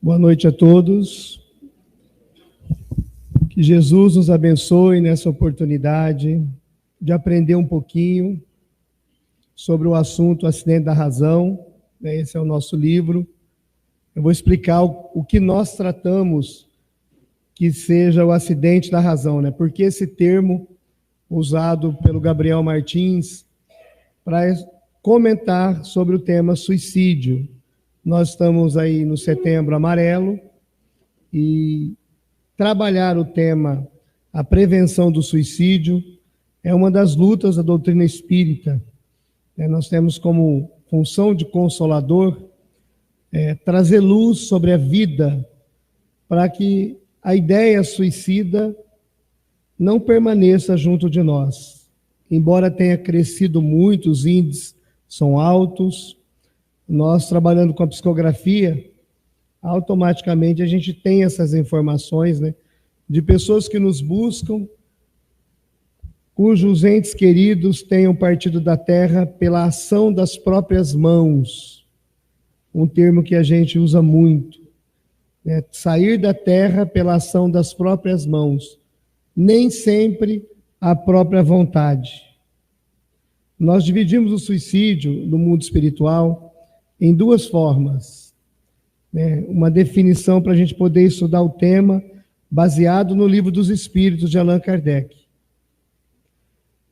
Boa noite a todos. Que Jesus nos abençoe nessa oportunidade de aprender um pouquinho sobre o assunto Acidente da Razão. Esse é o nosso livro. Eu vou explicar o que nós tratamos que seja o acidente da razão, né? Porque esse termo usado pelo Gabriel Martins para comentar sobre o tema suicídio. Nós estamos aí no Setembro Amarelo e trabalhar o tema a prevenção do suicídio é uma das lutas da doutrina espírita. Nós temos como função de consolador trazer luz sobre a vida para que a ideia suicida não permaneça junto de nós. Embora tenha crescido muito, os índices são altos, nós trabalhando com a psicografia, automaticamente a gente tem essas informações, né, de pessoas que nos buscam, cujos entes queridos tenham partido da terra pela ação das próprias mãos. Um termo que a gente usa muito. Sair da terra pela ação das próprias mãos. Nem sempre a própria vontade. Nós dividimos o suicídio no mundo espiritual em duas formas. Uma definição para a gente poder estudar o tema, baseado no Livro dos Espíritos de Allan Kardec.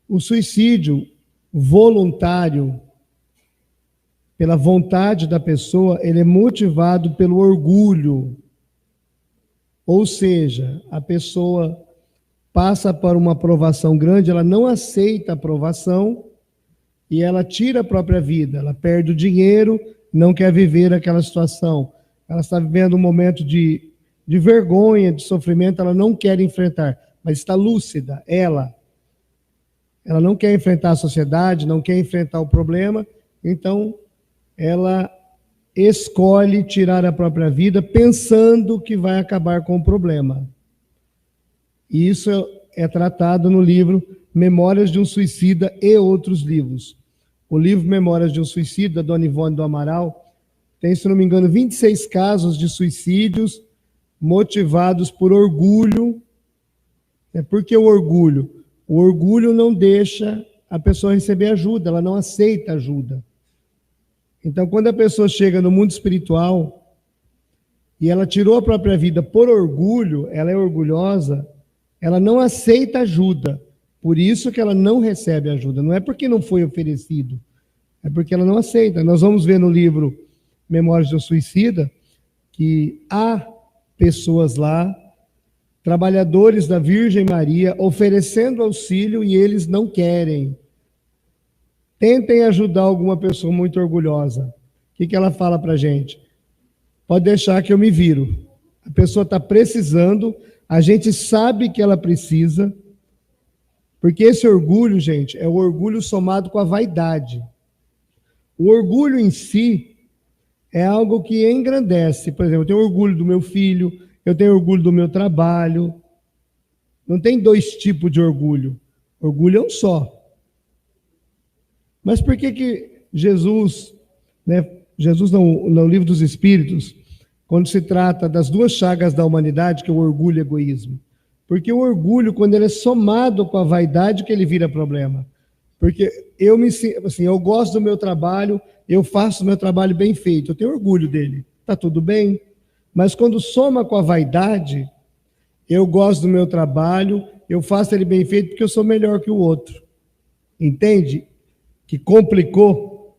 O suicídio voluntário, pela vontade da pessoa, ele é motivado pelo orgulho. Ou seja, a pessoa passa por uma aprovação grande, ela não aceita a aprovação e ela tira a própria vida. Ela perde o dinheiro, não quer viver aquela situação. Ela está vivendo um momento de vergonha, de sofrimento, ela não quer enfrentar, mas está lúcida, ela não quer enfrentar a sociedade, não quer enfrentar o problema, então ela escolhe tirar a própria vida pensando que vai acabar com o problema. E isso é tratado no livro Memórias de um Suicida e outros livros. O livro Memórias de um Suicida, da Dona Ivone do Amaral, tem, se não me engano, 26 casos de suicídios motivados por orgulho. Por que o orgulho? O orgulho não deixa a pessoa receber ajuda, ela não aceita ajuda. Então, quando a pessoa chega no mundo espiritual e ela tirou a própria vida por orgulho, ela é orgulhosa, ela não aceita ajuda. Por isso que ela não recebe ajuda. Não é porque não foi oferecido, é porque ela não aceita. Nós vamos ver no livro Memórias do Suicida que há pessoas lá, trabalhadores da Virgem Maria, oferecendo auxílio e eles não querem. Tentem ajudar alguma pessoa muito orgulhosa. O que ela fala para a gente? Pode deixar que eu me viro. A pessoa está precisando, a gente sabe que ela precisa, porque esse orgulho, gente, é o orgulho somado com a vaidade. O orgulho em si é algo que engrandece. Por exemplo, eu tenho orgulho do meu filho, eu tenho orgulho do meu trabalho. Não tem dois tipos de orgulho. Orgulho é um só. Mas por que Jesus, Jesus no Livro dos Espíritos, quando se trata das duas chagas da humanidade, que é o orgulho e o egoísmo? Porque o orgulho, quando ele é somado com a vaidade, que ele vira problema. Porque eu gosto do meu trabalho, eu faço o meu trabalho bem feito, eu tenho orgulho dele, está tudo bem. Mas quando soma com a vaidade, eu gosto do meu trabalho, eu faço ele bem feito porque eu sou melhor que o outro. Entende? Que complicou.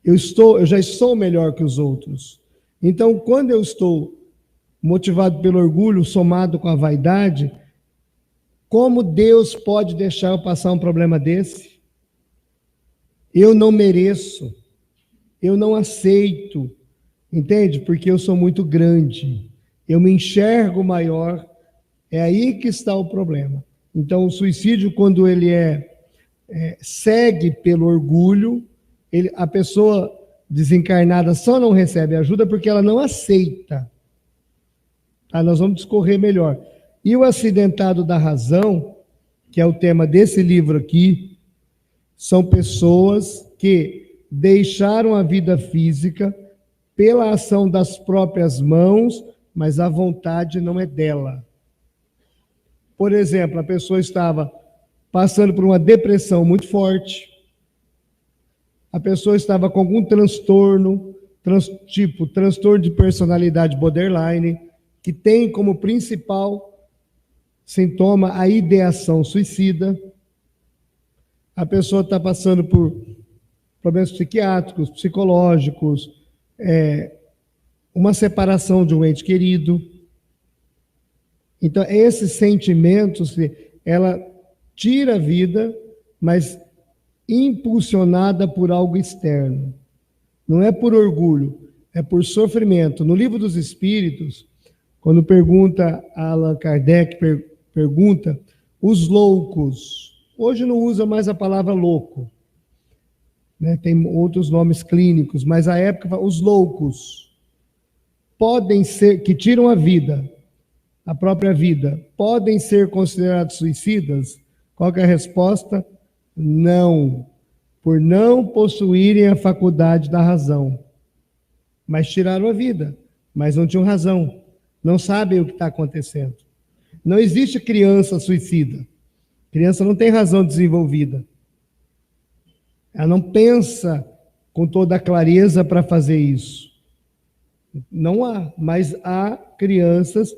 Eu já estou melhor que os outros. Então, quando eu estou motivado pelo orgulho, somado com a vaidade, como Deus pode deixar eu passar um problema desse? Eu não mereço, eu não aceito, entende? Porque eu sou muito grande, eu me enxergo maior, é aí que está o problema. Então, o suicídio, quando ele segue pelo orgulho, a pessoa desencarnada só não recebe ajuda porque ela não aceita. Nós vamos discorrer melhor. E o acidentado da razão, que é o tema desse livro aqui, são pessoas que deixaram a vida física pela ação das próprias mãos, mas a vontade não é dela. Por exemplo, a pessoa estava passando por uma depressão muito forte, a pessoa estava com algum transtorno, tipo transtorno de personalidade borderline, que tem como principal sintoma a ideação suicida. A pessoa está passando por problemas psiquiátricos, psicológicos, uma separação de um ente querido. Então, esses sentimentos, ela tira a vida, mas impulsionada por algo externo. Não é por orgulho, é por sofrimento. No Livro dos Espíritos, quando pergunta Allan Kardec, pergunta, os loucos, hoje não usa mais a palavra louco, né? Tem outros nomes clínicos, mas à época, os loucos podem ser, que tiram a vida, a própria vida, podem ser considerados suicidas? Qual que é a resposta? Não, por não possuírem a faculdade da razão. Mas tiraram a vida, mas não tinham razão, não sabem o que está acontecendo. Não existe criança suicida. Criança não tem razão desenvolvida. Ela não pensa com toda a clareza para fazer isso. Não há, mas há crianças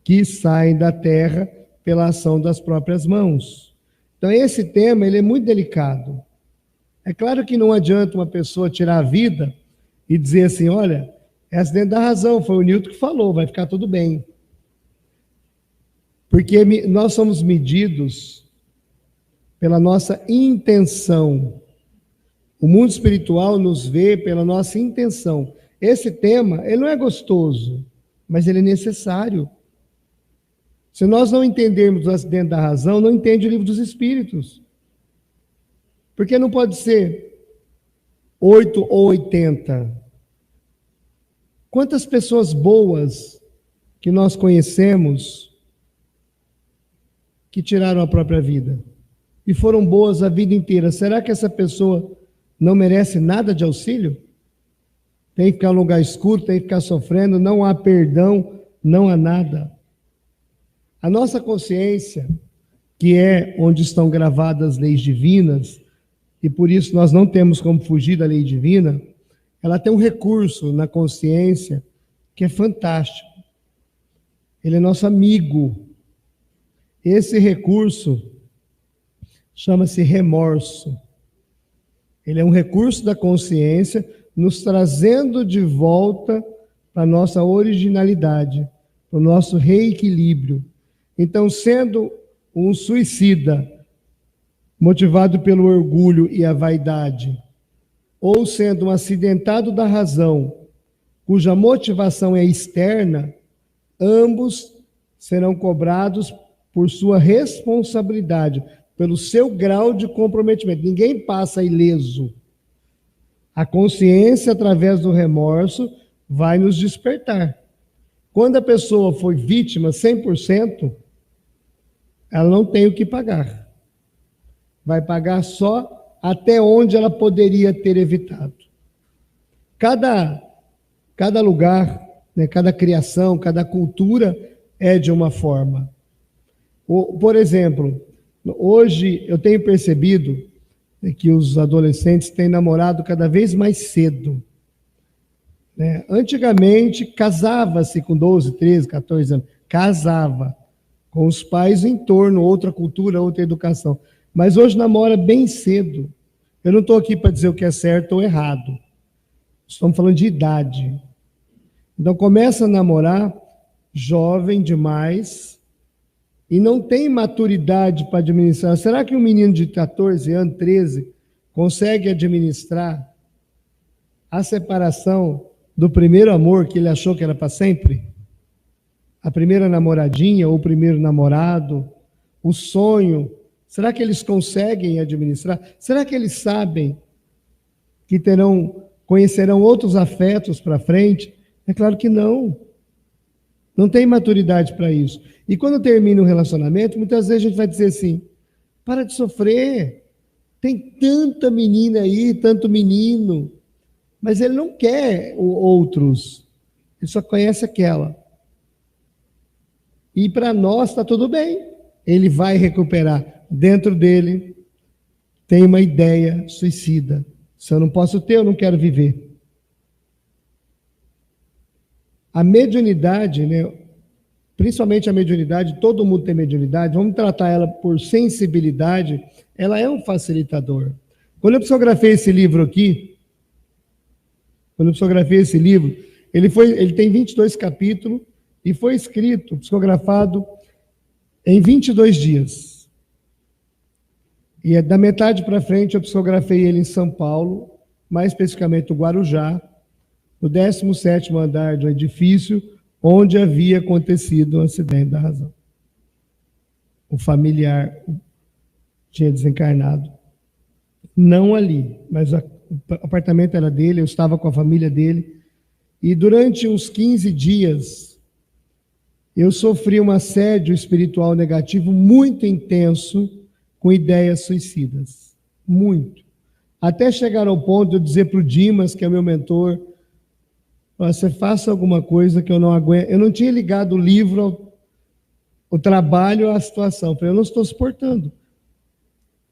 que saem da terra pela ação das próprias mãos. Então, esse tema ele é muito delicado. É claro que não adianta uma pessoa tirar a vida e dizer assim, olha, é acidente da razão, foi o Newton que falou, vai ficar tudo bem. Porque nós somos medidos pela nossa intenção. O mundo espiritual nos vê pela nossa intenção. Esse tema, ele não é gostoso, mas ele é necessário. Se nós não entendermos o acidente da razão, não entende o Livro dos Espíritos. Porque não pode ser 8 ou 80. Quantas pessoas boas que nós conhecemos que tiraram a própria vida e foram boas a vida inteira? Será que essa pessoa não merece nada de auxílio? Tem que ficar num lugar escuro, tem que ficar sofrendo, não há perdão, não há nada. A nossa consciência, que é onde estão gravadas as leis divinas, e por isso nós não temos como fugir da lei divina, ela tem um recurso na consciência que é fantástico. Ele é nosso amigo. Esse recurso chama-se remorso. Ele é um recurso da consciência nos trazendo de volta para a nossa originalidade, para o nosso reequilíbrio. Então, sendo um suicida motivado pelo orgulho e a vaidade, ou sendo um acidentado da razão, cuja motivação é externa, ambos serão cobrados por sua responsabilidade, pelo seu grau de comprometimento. Ninguém passa ileso. A consciência, através do remorso, vai nos despertar. Quando a pessoa foi vítima 100%, ela não tem o que pagar. Vai pagar só até onde ela poderia ter evitado. Cada lugar, né, cada criação, cada cultura é de uma forma. Por exemplo, hoje eu tenho percebido que os adolescentes têm namorado cada vez mais cedo. Né? Antigamente, casava-se com 12, 13, 14 anos. Casava com os pais em torno, outra cultura, outra educação. Mas hoje namora bem cedo. Eu não estou aqui para dizer o que é certo ou errado. Estamos falando de idade. Então, começa a namorar jovem demais e não tem maturidade para administrar. Será que um menino de 14 anos, 13, consegue administrar a separação do primeiro amor que ele achou que era para sempre? A primeira namoradinha ou o primeiro namorado? O sonho? Será que eles conseguem administrar? Será que eles sabem que conhecerão outros afetos para frente? É claro que não. Não tem maturidade para isso. E quando termina um relacionamento, muitas vezes a gente vai dizer assim, para de sofrer. Tem tanta menina aí, tanto menino. Mas ele não quer outros, ele só conhece aquela. E para nós está tudo bem, ele vai recuperar. Dentro dele tem uma ideia suicida. Se eu não posso ter, eu não quero viver. A mediunidade, né, principalmente a mediunidade, todo mundo tem mediunidade, vamos tratar ela por sensibilidade, ela é um facilitador. Quando eu psicografei esse livro aqui, ele tem 22 capítulos e foi escrito, psicografado em 22 dias. E da metade para frente eu psicografei ele em São Paulo, mais especificamente no Guarujá, no 17º andar do edifício, onde havia acontecido um acidente da razão. O familiar tinha desencarnado. Não ali, mas o apartamento era dele, eu estava com a família dele. E durante uns 15 dias, eu sofri um assédio espiritual negativo muito intenso, com ideias suicidas. Muito. Até chegar ao ponto de eu dizer para o Dimas, que é meu mentor, você faça alguma coisa que eu não aguento. Eu não tinha ligado o livro, o trabalho à situação. Eu falei, eu não estou suportando.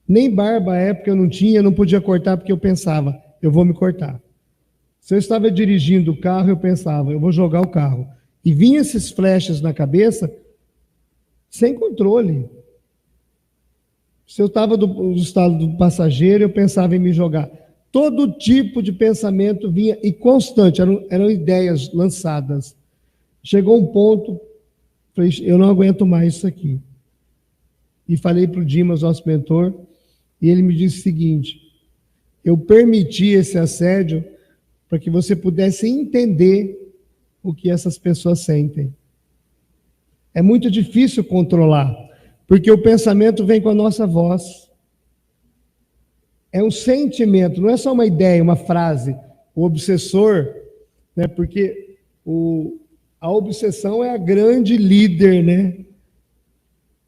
Nem barba à época eu não tinha, não podia cortar porque eu pensava, eu vou me cortar. Se eu estava dirigindo o carro, eu pensava, eu vou jogar o carro. E vinha esses flashes na cabeça, sem controle. Se eu estava no estado do passageiro, eu pensava em me jogar. Todo tipo de pensamento vinha, e constante, eram ideias lançadas. Chegou um ponto, falei, eu não aguento mais isso aqui. E falei para o Dimas, nosso mentor, e ele me disse o seguinte, eu permiti esse assédio para que você pudesse entender o que essas pessoas sentem. É muito difícil controlar, porque o pensamento vem com a nossa voz. É um sentimento, não é só uma ideia, uma frase. O obsessor, né, porque a obsessão é a grande líder, né,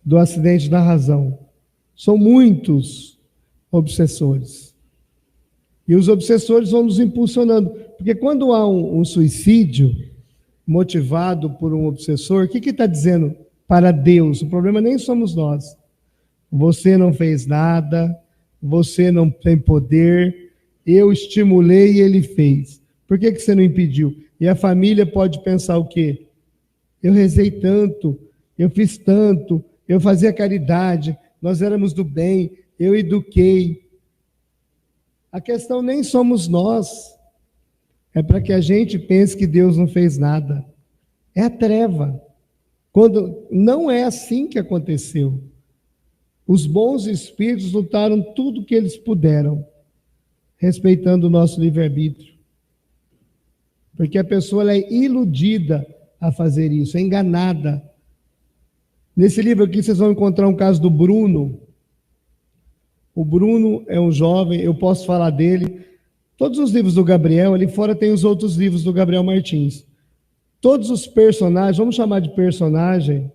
do acidente da razão. São muitos obsessores. E os obsessores vão nos impulsionando. Porque quando há um suicídio motivado por um obsessor, o que está dizendo para Deus? O problema nem somos nós. Você não fez nada, você não tem poder, eu estimulei e ele fez. Por que você não impediu? E a família pode pensar o quê? Eu rezei tanto, eu fiz tanto, eu fazia caridade, nós éramos do bem, eu eduquei. A questão nem somos nós. É para que a gente pense que Deus não fez nada. É a treva. Quando não é assim que aconteceu. Os bons espíritos lutaram tudo o que eles puderam, respeitando o nosso livre-arbítrio. Porque a pessoa ela é iludida a fazer isso, é enganada. Nesse livro aqui vocês vão encontrar um caso do Bruno. O Bruno é um jovem, eu posso falar dele. Todos os livros do Gabriel, ali fora tem os outros livros do Gabriel Martins. Todos os personagens, vamos chamar de personagem,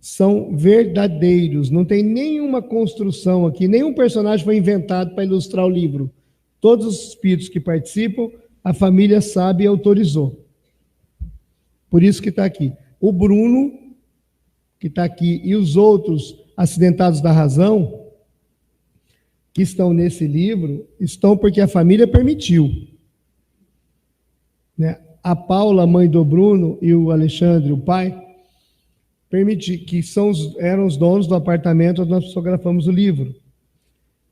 são verdadeiros, não tem nenhuma construção aqui, nenhum personagem foi inventado para ilustrar o livro. Todos os espíritos que participam, a família sabe e autorizou. Por isso que está aqui. O Bruno, que está aqui, e os outros acidentados da razão, que estão nesse livro, estão porque a família permitiu. Né? A Paula, mãe do Bruno, e o Alexandre, o pai, que eram os donos do apartamento onde nós psicografamos o livro.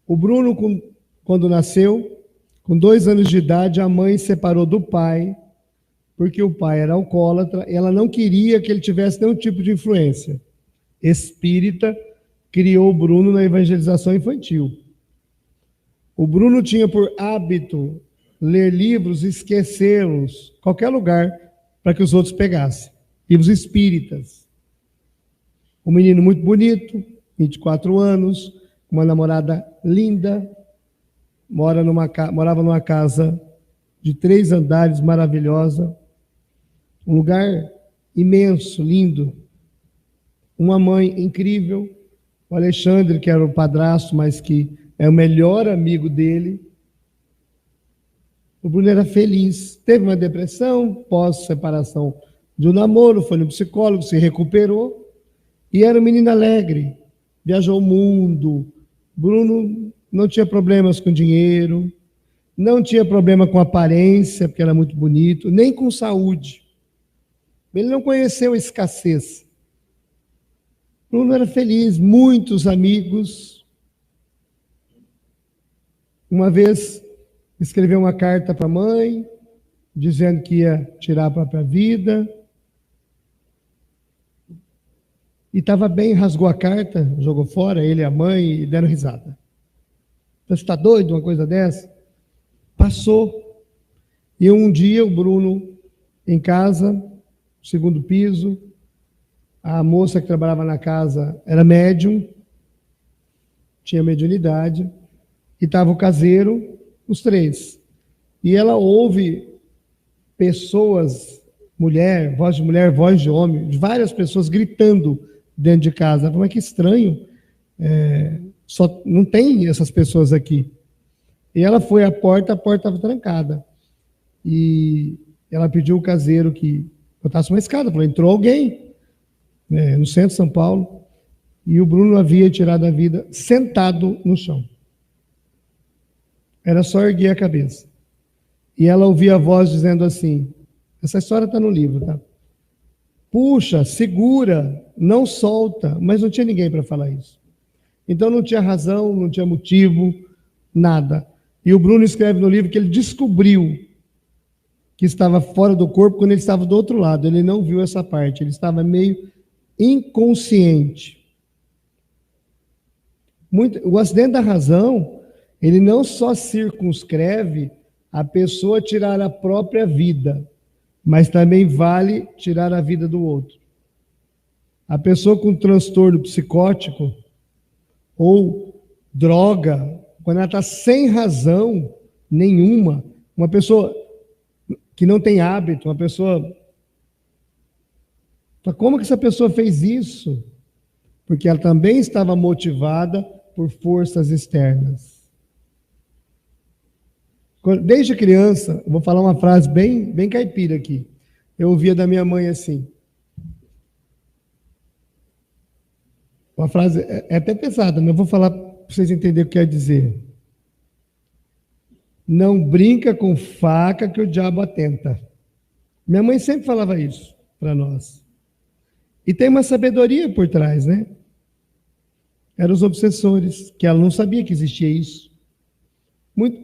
O Bruno, quando nasceu, com 2 anos de idade, a mãe separou do pai, porque o pai era alcoólatra, e ela não queria que ele tivesse nenhum tipo de influência espírita, criou o Bruno na evangelização infantil. O Bruno tinha por hábito ler livros e esquecê-los, qualquer lugar, para que os outros pegassem. Livros espíritas. Um menino muito bonito, 24 anos, uma namorada linda, morava numa casa de 3 andares, maravilhosa, um lugar imenso, lindo, uma mãe incrível, o Alexandre, que era o padrasto, mas que é o melhor amigo dele, O Bruno era feliz. Teve uma depressão, pós-separação de um namoro, foi no psicólogo, se recuperou. E era um menino alegre. Viajou o mundo. Bruno não tinha problemas com dinheiro, não tinha problema com aparência, porque era muito bonito, nem com saúde. Ele não conheceu a escassez. Bruno era feliz, muitos amigos. Uma vez escreveu uma carta para a mãe, dizendo que ia tirar a própria vida. E estava bem, rasgou a carta, jogou fora, ele e a mãe, e deram risada. Você está doido, uma coisa dessa? Passou. E um dia o Bruno, em casa, segundo piso, a moça que trabalhava na casa era médium, tinha mediunidade, e estava o caseiro, os três. E ela ouve pessoas, voz de homem, de várias pessoas gritando dentro de casa. Ela falou, mas que estranho, só não tem essas pessoas aqui. E ela foi à porta, a porta estava trancada. E ela pediu o caseiro que botasse uma escada, falou, entrou alguém, no centro de São Paulo, e o Bruno havia tirado a vida sentado no chão. Era só erguer a cabeça. E ela ouvia a voz dizendo assim, essa história está no livro, tá? Puxa, segura, não solta, mas não tinha ninguém para falar isso. Então não tinha razão, não tinha motivo, nada. E o Bruno escreve no livro que ele descobriu que estava fora do corpo quando ele estava do outro lado. Ele não viu essa parte, ele estava meio inconsciente. O acidente da razão, ele não só circunscreve a pessoa tirar a própria vida, mas também vale tirar a vida do outro. A pessoa com transtorno psicótico ou droga, quando ela está sem razão nenhuma, uma pessoa que não tem hábito, uma pessoa... Como que essa pessoa fez isso? Porque ela também estava motivada por forças externas. Desde criança, eu vou falar uma frase bem caipira aqui. Eu ouvia da minha mãe assim. Uma frase, é até pesada, mas eu vou falar para vocês entenderem o que quer dizer. Não brinca com faca que o diabo atenta. Minha mãe sempre falava isso para nós. E tem uma sabedoria por trás, né? Eram os obsessores, que ela não sabia que existia isso.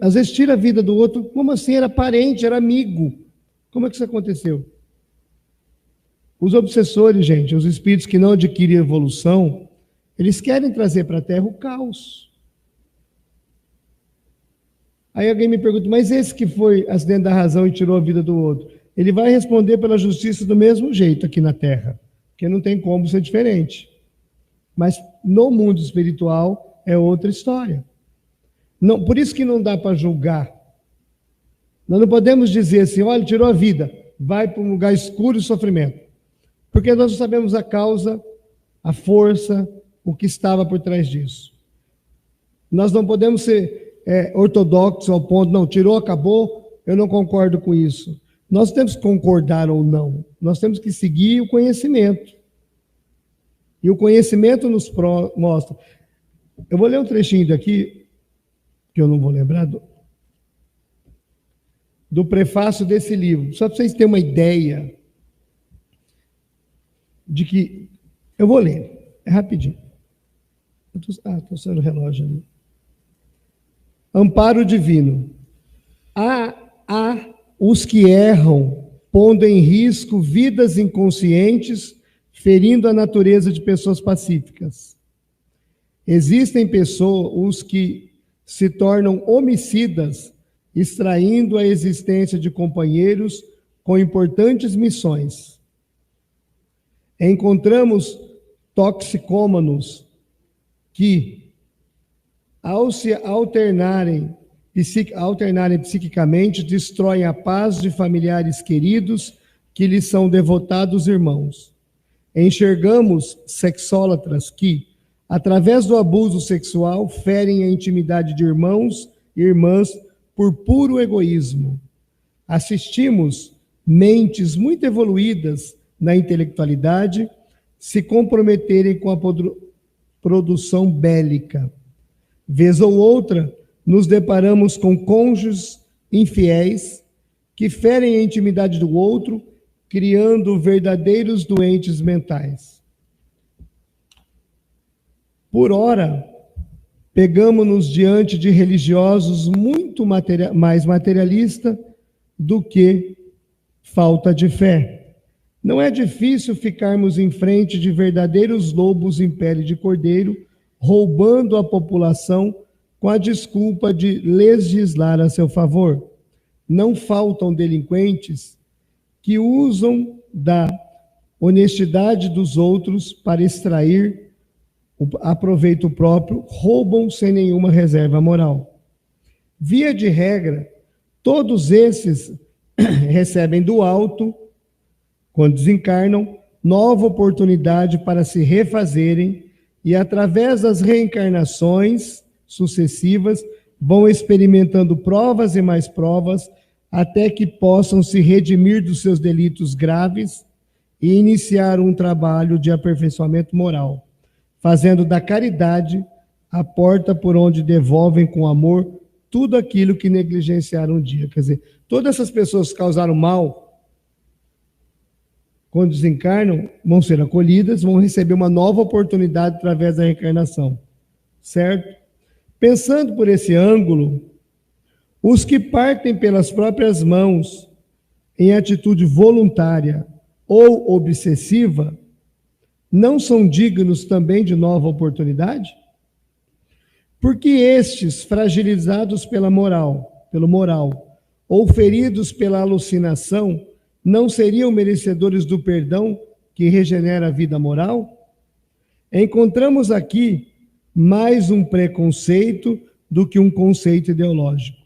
Às vezes tira a vida do outro, como assim? Era parente, era amigo. Como é que isso aconteceu? Os obsessores, gente, os espíritos que não adquirem evolução, eles querem trazer para a Terra o caos. Aí alguém me pergunta, mas esse que foi acidente da razão e tirou a vida do outro, ele vai responder pela justiça do mesmo jeito aqui na Terra, porque não tem como ser diferente. Mas no mundo espiritual é outra história. Não, por isso que não dá para julgar. Nós não podemos dizer assim, olha, tirou a vida, vai para um lugar escuro e sofrimento. Porque nós não sabemos a causa, a força, o que estava por trás disso. Nós não podemos ser ortodoxos ao ponto, não, tirou, acabou, eu não concordo com isso. Nós temos que concordar ou não. Nós temos que seguir o conhecimento. E o conhecimento nos mostra. Eu vou ler um trechinho daqui, que eu não vou lembrar, do prefácio desse livro, só para vocês terem uma ideia de que... Eu vou ler, é rapidinho. Estou sendo o relógio ali. Amparo divino. Há os que erram, pondo em risco vidas inconscientes, ferindo a natureza de pessoas pacíficas. Existem os que se tornam homicidas, extraindo a existência de companheiros com importantes missões. Encontramos toxicômanos que, ao se alternarem psiquicamente, destroem a paz de familiares queridos que lhes são devotados irmãos. Enxergamos sexólatras que, através do abuso sexual, ferem a intimidade de irmãos e irmãs por puro egoísmo. assistimos mentes muito evoluídas na intelectualidade se comprometerem com a produção bélica. Vez ou outra, nos deparamos com cônjuges infiéis que ferem a intimidade do outro, criando verdadeiros doentes mentais. Por ora, pegamos-nos diante de religiosos muito mais materialistas do que falta de fé. Não é difícil ficarmos em frente de verdadeiros lobos em pele de cordeiro, roubando a população com a desculpa de legislar a seu favor. Não faltam delinquentes que usam da honestidade dos outros para extrair a proveito próprio, roubam sem nenhuma reserva moral. Via de regra, todos esses recebem do alto, quando desencarnam, nova oportunidade para se refazerem e, através das reencarnações sucessivas, vão experimentando provas e mais provas até que possam se redimir dos seus delitos graves e iniciar um trabalho de aperfeiçoamento moral, fazendo da caridade a porta por onde devolvem com amor tudo aquilo que negligenciaram um dia. Quer dizer, todas essas pessoas que causaram mal, quando desencarnam, vão ser acolhidas, vão receber uma nova oportunidade através da reencarnação. Certo? Pensando por esse ângulo, os que partem pelas próprias mãos em atitude voluntária ou obsessiva, não são dignos também de nova oportunidade? Porque estes, fragilizados pelo moral, ou feridos pela alucinação, não seriam merecedores do perdão que regenera a vida moral? Encontramos aqui mais um preconceito do que um conceito ideológico,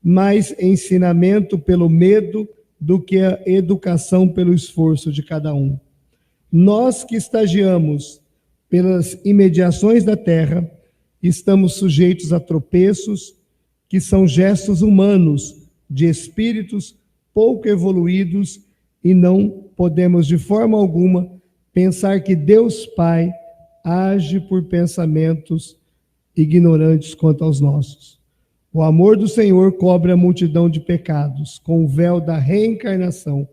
mais ensinamento pelo medo do que a educação pelo esforço de cada um. Nós que estagiamos pelas imediações da terra, estamos sujeitos a tropeços que são gestos humanos de espíritos pouco evoluídos e não podemos de forma alguma pensar que Deus Pai age por pensamentos ignorantes quanto aos nossos. O amor do Senhor cobre a multidão de pecados com o véu da reencarnação,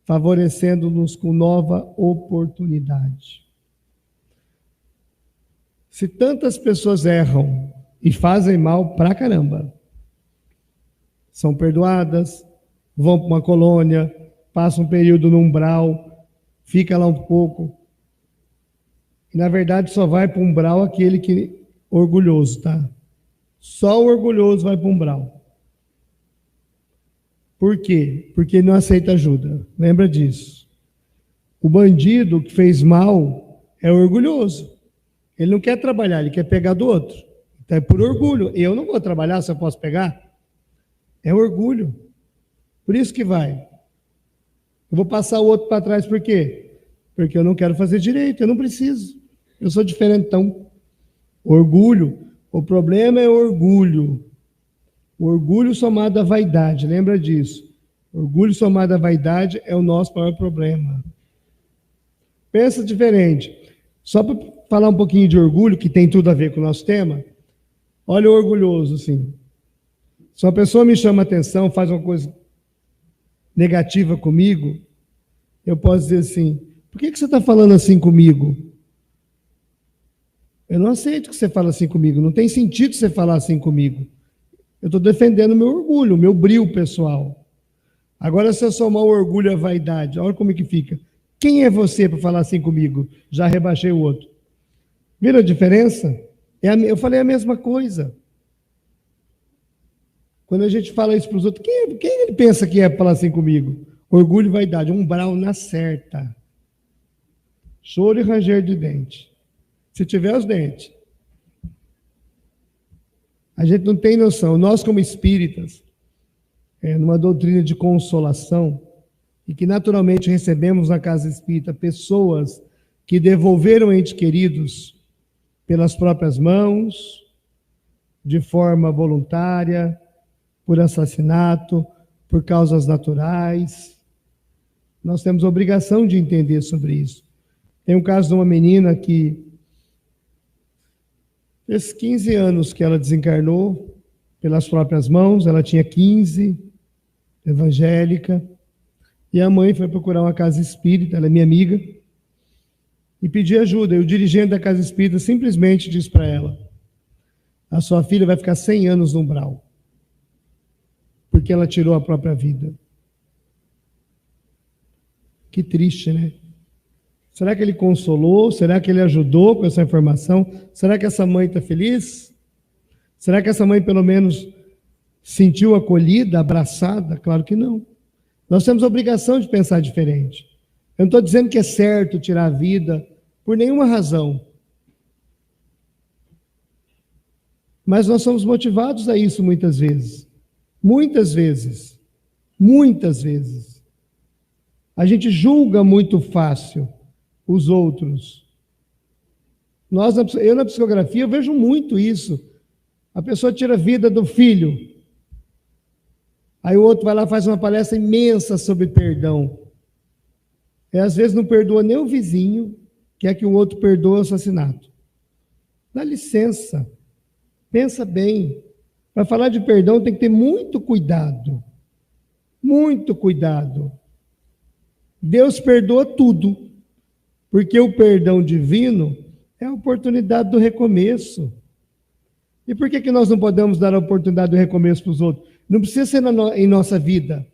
favorecendo-nos com nova oportunidade. Se tantas pessoas erram e fazem mal pra caramba, são perdoadas, vão para uma colônia, passam um período no umbral, fica lá um pouco. E, na verdade, só vai para o umbral aquele que orgulhoso, tá? Só o orgulhoso vai para o umbral. Por quê? Porque ele não aceita ajuda. Lembra disso. O bandido que fez mal é orgulhoso. Ele não quer trabalhar, ele quer pegar do outro. Então é por orgulho. Eu não vou trabalhar se eu posso pegar. É orgulho. Por isso que vai. Eu vou passar o outro para trás, por quê? Porque eu não quero fazer direito, eu não preciso. Eu sou diferentão. Orgulho. O problema é orgulho. O orgulho somado à vaidade, lembra disso. Orgulho somado à vaidade é o nosso maior problema. Pensa diferente. Só para falar um pouquinho de orgulho, que tem tudo a ver com o nosso tema, olha o orgulhoso, assim. Se uma pessoa me chama a atenção, faz uma coisa negativa comigo, eu posso dizer assim, por que você está falando assim comigo? Eu não aceito que você fale assim comigo, não tem sentido você falar assim comigo. Eu estou defendendo o meu orgulho, o meu brio pessoal. Agora, se eu somar o orgulho e a vaidade, olha como é que fica. Quem é você para falar assim comigo? Já rebaixei o outro. Viram a diferença? Eu falei a mesma coisa. Quando a gente fala isso para os outros, quem ele pensa que é para falar assim comigo? Orgulho e vaidade, umbral na certa. Choro e ranger de dente. Se tiver os dentes. A gente não tem noção. Nós, como espíritas, numa doutrina de consolação, e que naturalmente recebemos na casa espírita pessoas que devolveram entes queridos pelas próprias mãos, de forma voluntária, por assassinato, por causas naturais. Nós temos a obrigação de entender sobre isso. Tem um caso de uma menina que fez 15 anos que ela desencarnou pelas próprias mãos, ela tinha 15, evangélica, e a mãe foi procurar uma casa espírita, ela é minha amiga, e pedir ajuda. E o dirigente da casa espírita simplesmente disse para ela: a sua filha vai ficar 100 anos no umbral, porque ela tirou a própria vida. Que triste, né? Será que ele consolou? Será que ele ajudou com essa informação? Será que essa mãe está feliz? Será que essa mãe pelo menos sentiu acolhida, abraçada? Claro que não. Nós temos a obrigação de pensar diferente. Eu não estou dizendo que é certo tirar a vida por nenhuma razão. Mas nós somos motivados a isso muitas vezes. Muitas vezes. Muitas vezes. A gente julga muito fácil os outros. Eu na psicografia eu vejo muito isso. A pessoa tira a vida do filho. Aí o outro vai lá e faz uma palestra imensa sobre perdão. E às vezes não perdoa nem o vizinho, quer que o outro perdoe o assassinato. Dá licença. Pensa bem. Para falar de perdão tem que ter muito cuidado. Muito cuidado. Deus perdoa tudo, porque o perdão divino é a oportunidade do recomeço. E por que nós não podemos dar a oportunidade do recomeço para os outros? Não precisa ser em nossa vida.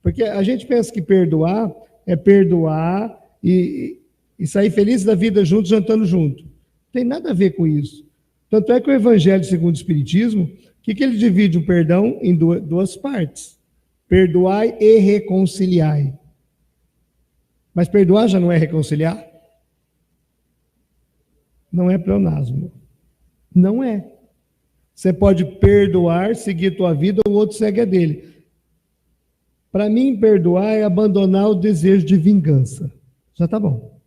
Porque a gente pensa que perdoar é perdoar e sair feliz da vida juntos, jantando junto. Não tem nada a ver com isso. Tanto é que o Evangelho segundo o Espiritismo, o que ele divide o perdão em duas partes. Perdoai e reconciliai. Mas perdoar já não é reconciliar? Não é pleonasmo. Não é. Você pode perdoar, seguir tua vida, o outro segue a dele. Para mim, perdoar é abandonar o desejo de vingança. Já está bom.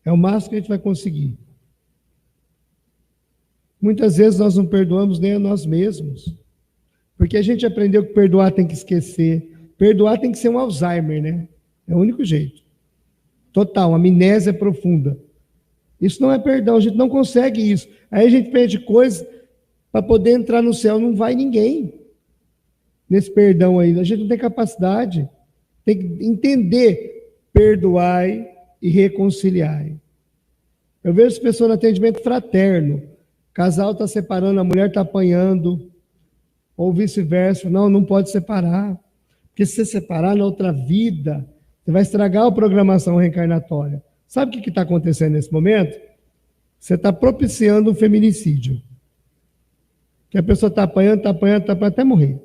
É o máximo que a gente vai conseguir. Muitas vezes nós não perdoamos nem a nós mesmos. Porque a gente aprendeu que perdoar tem que esquecer. Perdoar tem que ser um Alzheimer, né? É o único jeito. Total, amnésia profunda. Isso não é perdão, a gente não consegue isso. Aí a gente pede coisas para poder entrar no céu, não vai ninguém nesse perdão aí. A gente não tem capacidade. Tem que entender, perdoai e reconciliai. Eu vejo as pessoas no atendimento fraterno. O casal está separando, a mulher está apanhando, ou vice-versa. Não pode separar. Porque se você separar na outra vida, você vai estragar a programação reencarnatória. Sabe o que está acontecendo nesse momento? Você está propiciando um feminicídio. Que a pessoa está apanhando até morrer.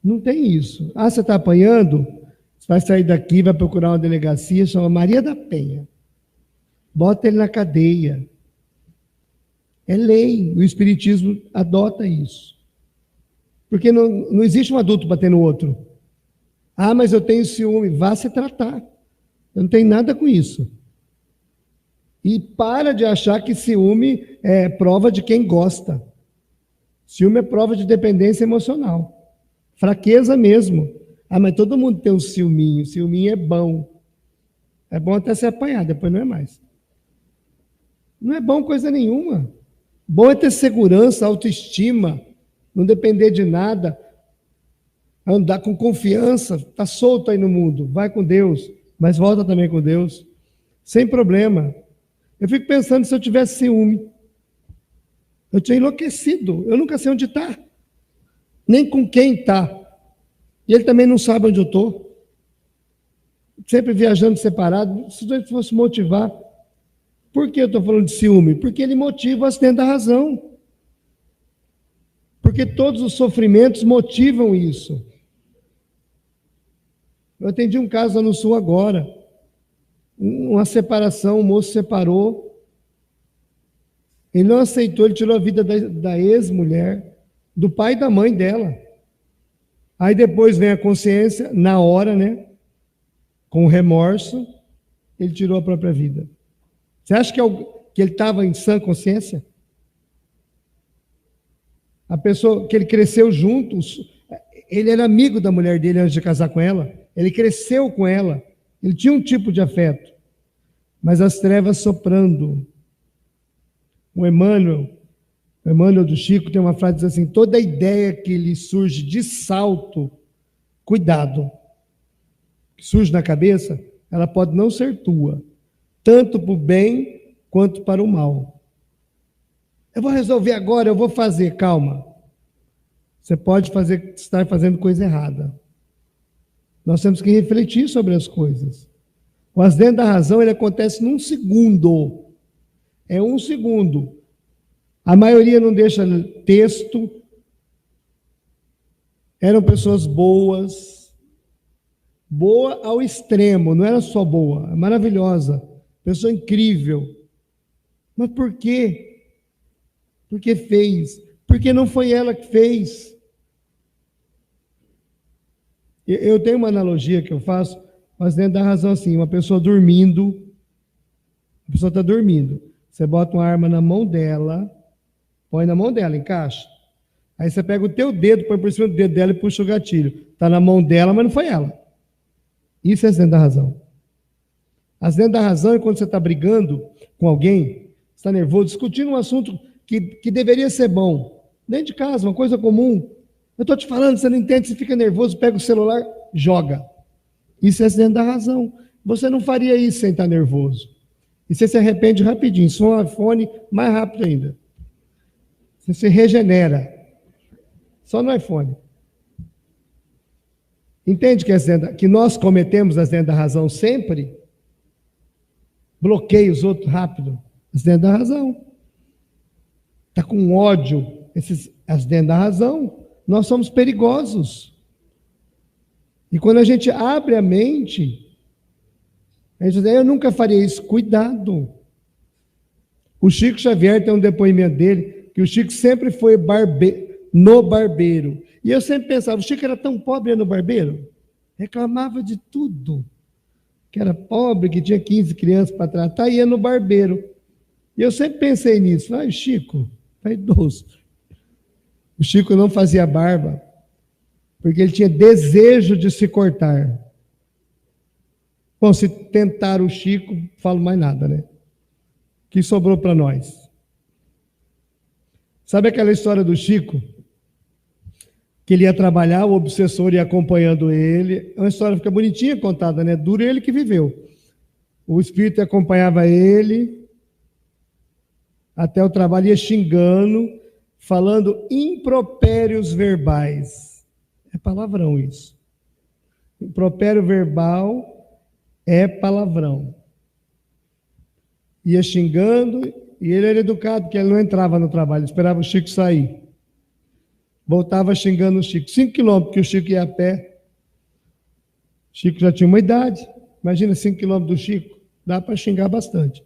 Não tem isso. Você está apanhando, você vai sair daqui, vai procurar uma delegacia, chama Maria da Penha. Bota ele na cadeia. É lei. O Espiritismo adota isso. Porque não existe um adulto batendo no outro. Mas eu tenho ciúme. Vá se tratar. Eu não tenho nada com isso. E para de achar que ciúme é prova de quem gosta. Ciúme é prova de dependência emocional. Fraqueza mesmo. Mas todo mundo tem um ciúminho. Ciúminho é bom. É bom até se apanhar, depois não é mais. Não é bom coisa nenhuma. Bom é ter segurança, autoestima, não depender de nada, andar com confiança, tá solto aí no mundo, vai com Deus, mas volta também com Deus, sem problema. Eu fico pensando, se eu tivesse ciúme, eu tinha enlouquecido, eu nunca sei onde está, nem com quem está, e ele também não sabe onde eu estou, sempre viajando separado. Se ele fosse motivar, por que eu estou falando de ciúme? Porque ele motiva o acidente da razão, porque todos os sofrimentos motivam isso. Eu atendi um caso lá no Sul agora, uma separação, o moço separou, ele não aceitou, ele tirou a vida da ex-mulher, do pai e da mãe dela. Aí depois vem a consciência, na hora, né? Com remorso, ele tirou a própria vida. Você acha que ele estava em sã consciência? A pessoa que ele cresceu juntos, ele era amigo da mulher dele antes de casar com ela, ele cresceu com ela, ele tinha um tipo de afeto, mas as trevas soprando. O Emmanuel do Chico tem uma frase que diz assim: toda ideia que lhe surge de salto, cuidado, que surge na cabeça, ela pode não ser tua, tanto para o bem quanto para o mal. Eu vou resolver agora, eu vou fazer, calma. Você pode estar fazendo coisa errada. Nós temos que refletir sobre as coisas. O acidente da razão, ele acontece num segundo. É um segundo. A maioria não deixa texto. Eram pessoas boas. Boa ao extremo, não era só boa, é maravilhosa. Pessoa incrível. Mas por quê? Porque fez. Porque não foi ela que fez. Eu tenho uma analogia que eu faço, mas dentro da razão assim, uma pessoa dormindo, a pessoa está dormindo, você bota uma arma na mão dela, põe na mão dela, encaixa. Aí você pega o teu dedo, põe por cima do dedo dela e puxa o gatilho. Está na mão dela, mas não foi ela. Isso é acidente da razão. Acidente da razão é quando você está brigando com alguém, está nervoso, discutindo um assunto que deveria ser bom. Dentro de casa, uma coisa comum. Eu estou te falando, você não entende, você fica nervoso, pega o celular, joga. Isso é acidente da razão. Você não faria isso sem estar nervoso. E você se arrepende rapidinho. Se for um iPhone, mais rápido ainda. Você se regenera. Só no iPhone. Entende que nós cometemos acidente da razão sempre? Bloqueia os outros rápido. Acidente da razão. Está com ódio. Esses acidentes da razão. Nós somos perigosos. E quando a gente abre a mente, a gente diz, eu nunca faria isso. Cuidado. O Chico Xavier tem um depoimento dele, que o Chico sempre foi no barbeiro. E eu sempre pensava, o Chico era tão pobre no barbeiro, reclamava de tudo. Que era pobre, que tinha 15 crianças para tratar, ia no barbeiro. E eu sempre pensei nisso. O Chico, tá idoso. O Chico não fazia barba, porque ele tinha desejo de se cortar. Bom, se tentar o Chico, não falo mais nada, né? O que sobrou para nós? Sabe aquela história do Chico? Que ele ia trabalhar, o obsessor ia acompanhando ele. É uma história que fica bonitinha contada, né? Duro ele que viveu. O espírito acompanhava ele até o trabalho, ia xingando, falando impropérios verbais. É palavrão isso. Impropério verbal é palavrão. Ia xingando, e ele era educado, porque ele não entrava no trabalho, esperava o Chico sair. Voltava xingando o Chico. 5 quilômetros que o Chico ia a pé. O Chico já tinha uma idade. Imagina 5 quilômetros do Chico. Dá para xingar bastante.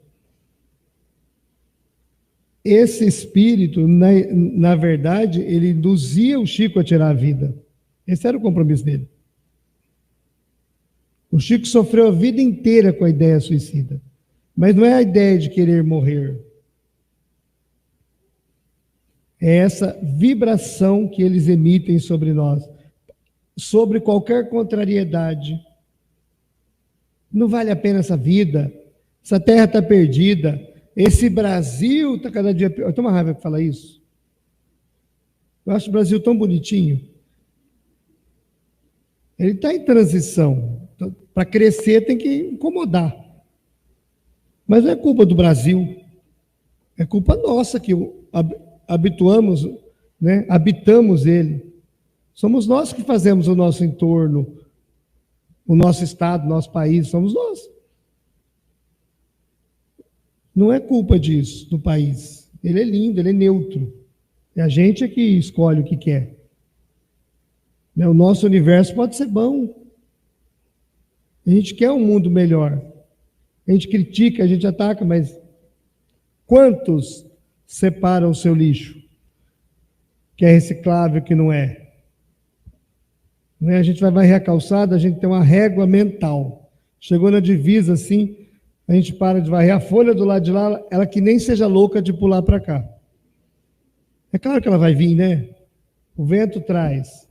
Esse espírito, na verdade, ele induzia o Chico a tirar a vida. Esse era o compromisso dele. O Chico sofreu a vida inteira com a ideia suicida. Mas não é a ideia de querer morrer. É essa vibração que eles emitem sobre nós. Sobre qualquer contrariedade. Não vale a pena essa vida. Essa terra está perdida. Esse Brasil está cada dia pior. Eu tenho uma raiva que fala isso. Eu acho o Brasil tão bonitinho. Ele está em transição. Então, para crescer tem que incomodar. Mas não é culpa do Brasil. É culpa nossa que habitamos ele. Somos nós que fazemos o nosso entorno, o nosso estado, o nosso país, somos nós. Não é culpa disso, do país. Ele é lindo, ele é neutro. É a gente é que escolhe o que quer. O nosso universo pode ser bom. A gente quer um mundo melhor. A gente critica, a gente ataca, mas quantos separam o seu lixo? Que é reciclável, que não é. Não é? A gente vai varrer a calçada, a gente tem uma régua mental. Chegou na divisa assim, a gente para de varrer a folha do lado de lá, ela que nem seja louca de pular para cá. É claro que ela vai vir, né? O vento traz.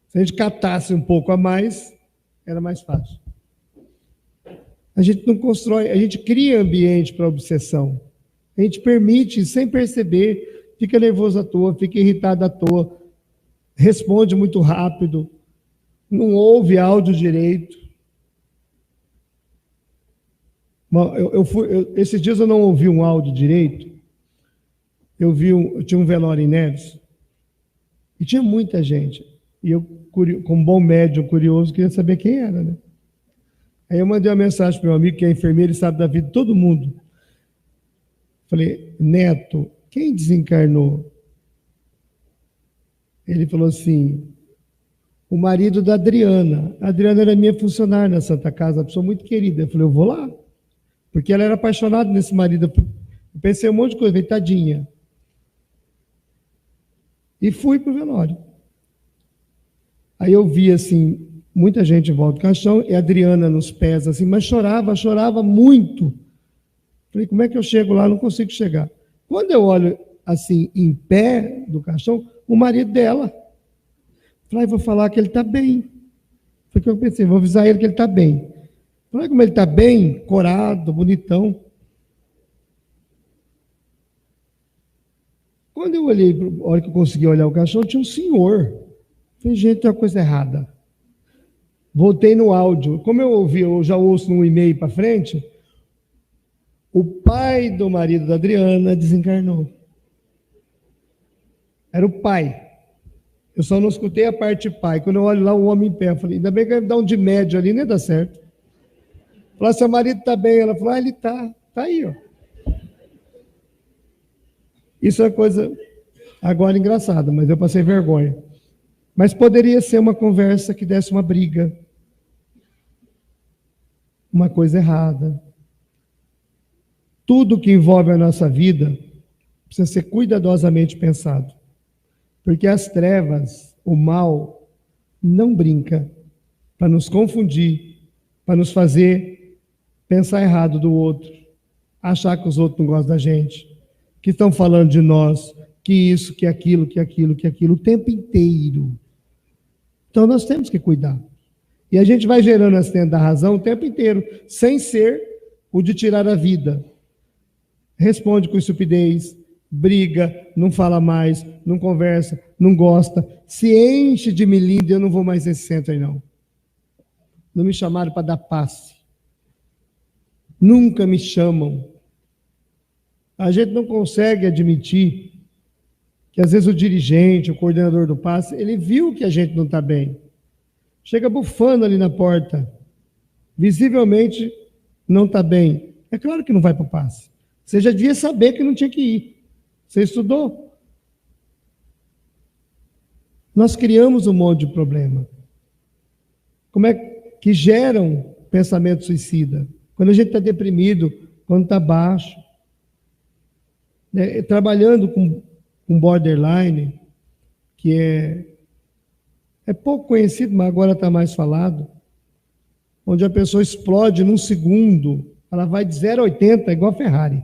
Se a gente catasse um pouco a mais, era mais fácil. A gente não constrói, a gente cria ambiente para obsessão. A gente permite, sem perceber, fica nervoso à toa, fica irritado à toa, responde muito rápido, não ouve áudio direito. Esses dias eu não ouvi um áudio direito. Eu tinha um velório em Neves e tinha muita gente. E eu, como bom médium curioso, queria saber quem era, né? Aí eu mandei uma mensagem para meu amigo, que é enfermeiro e sabe da vida de todo mundo. Falei, Neto, quem desencarnou? Ele falou assim, o marido da Adriana. A Adriana era minha funcionária na Santa Casa, uma pessoa muito querida. Eu falei, eu vou lá. Porque ela era apaixonada nesse marido. Eu pensei um monte de coisa, falei, tadinha. E fui para o velório. Aí eu vi, assim, muita gente em volta do caixão, e a Adriana nos pés, assim, mas chorava muito. Falei, como é que eu chego lá? Não consigo chegar. Quando eu olho, assim, em pé do caixão, o marido dela. Falei, vou falar que ele está bem. Foi o que eu pensei, vou avisar ele que ele está bem. Falei, como ele está bem, corado, bonitão. Quando eu olhei, a hora que eu consegui olhar o caixão, tinha um senhor. Falei, gente, tem uma coisa errada. Voltei no áudio. Como eu já ouço no e-mail para frente, o pai do marido da Adriana desencarnou. Era o pai. Eu só não escutei a parte pai. Quando eu olho lá, o homem em pé, eu falei, ainda bem que vai me dar um de médio ali, nem dá certo. Falei, seu marido está bem. Ela falou, ele está aí, ó. Isso é coisa agora engraçada, mas eu passei vergonha. Mas poderia ser uma conversa que desse uma briga, uma coisa errada. Tudo que envolve a nossa vida precisa ser cuidadosamente pensado. Porque as trevas, o mal, não brinca para nos confundir, para nos fazer pensar errado do outro, achar que os outros não gostam da gente, que estão falando de nós, que isso, que aquilo, o tempo inteiro. Então nós temos que cuidar. E a gente vai gerando acidente da razão o tempo inteiro, sem ser o de tirar a vida. Responde com estupidez, briga, não fala mais, não conversa, não gosta, se enche de melindre, eu não vou mais nesse centro aí não. Não me chamaram para dar passe. Nunca me chamam. A gente não consegue admitir que às vezes o dirigente, o coordenador do passe, ele viu que a gente não está bem. Chega bufando ali na porta. Visivelmente não está bem. É claro que não vai para o passe. Você já devia saber que não tinha que ir. Você estudou. Nós criamos um monte de problema. Como é que geram pensamento suicida? Quando a gente está deprimido, quando está baixo. Trabalhando com borderline, que é pouco conhecido, mas agora está mais falado, onde a pessoa explode num segundo, ela vai de 0 a 80, igual a Ferrari,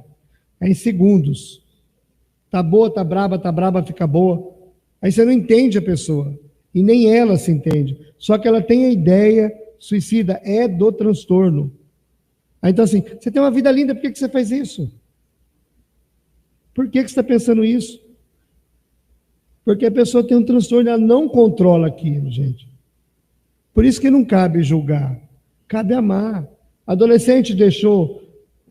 em segundos. Tá boa, tá braba, fica boa. Aí você não entende a pessoa, e nem ela se entende, só que ela tem a ideia suicida, é do transtorno. Aí então assim, você tem uma vida linda, por que você faz isso? Por que você está pensando isso? Porque a pessoa tem um transtorno, ela não controla aquilo, gente. Por isso que não cabe julgar, cabe amar. Adolescente deixou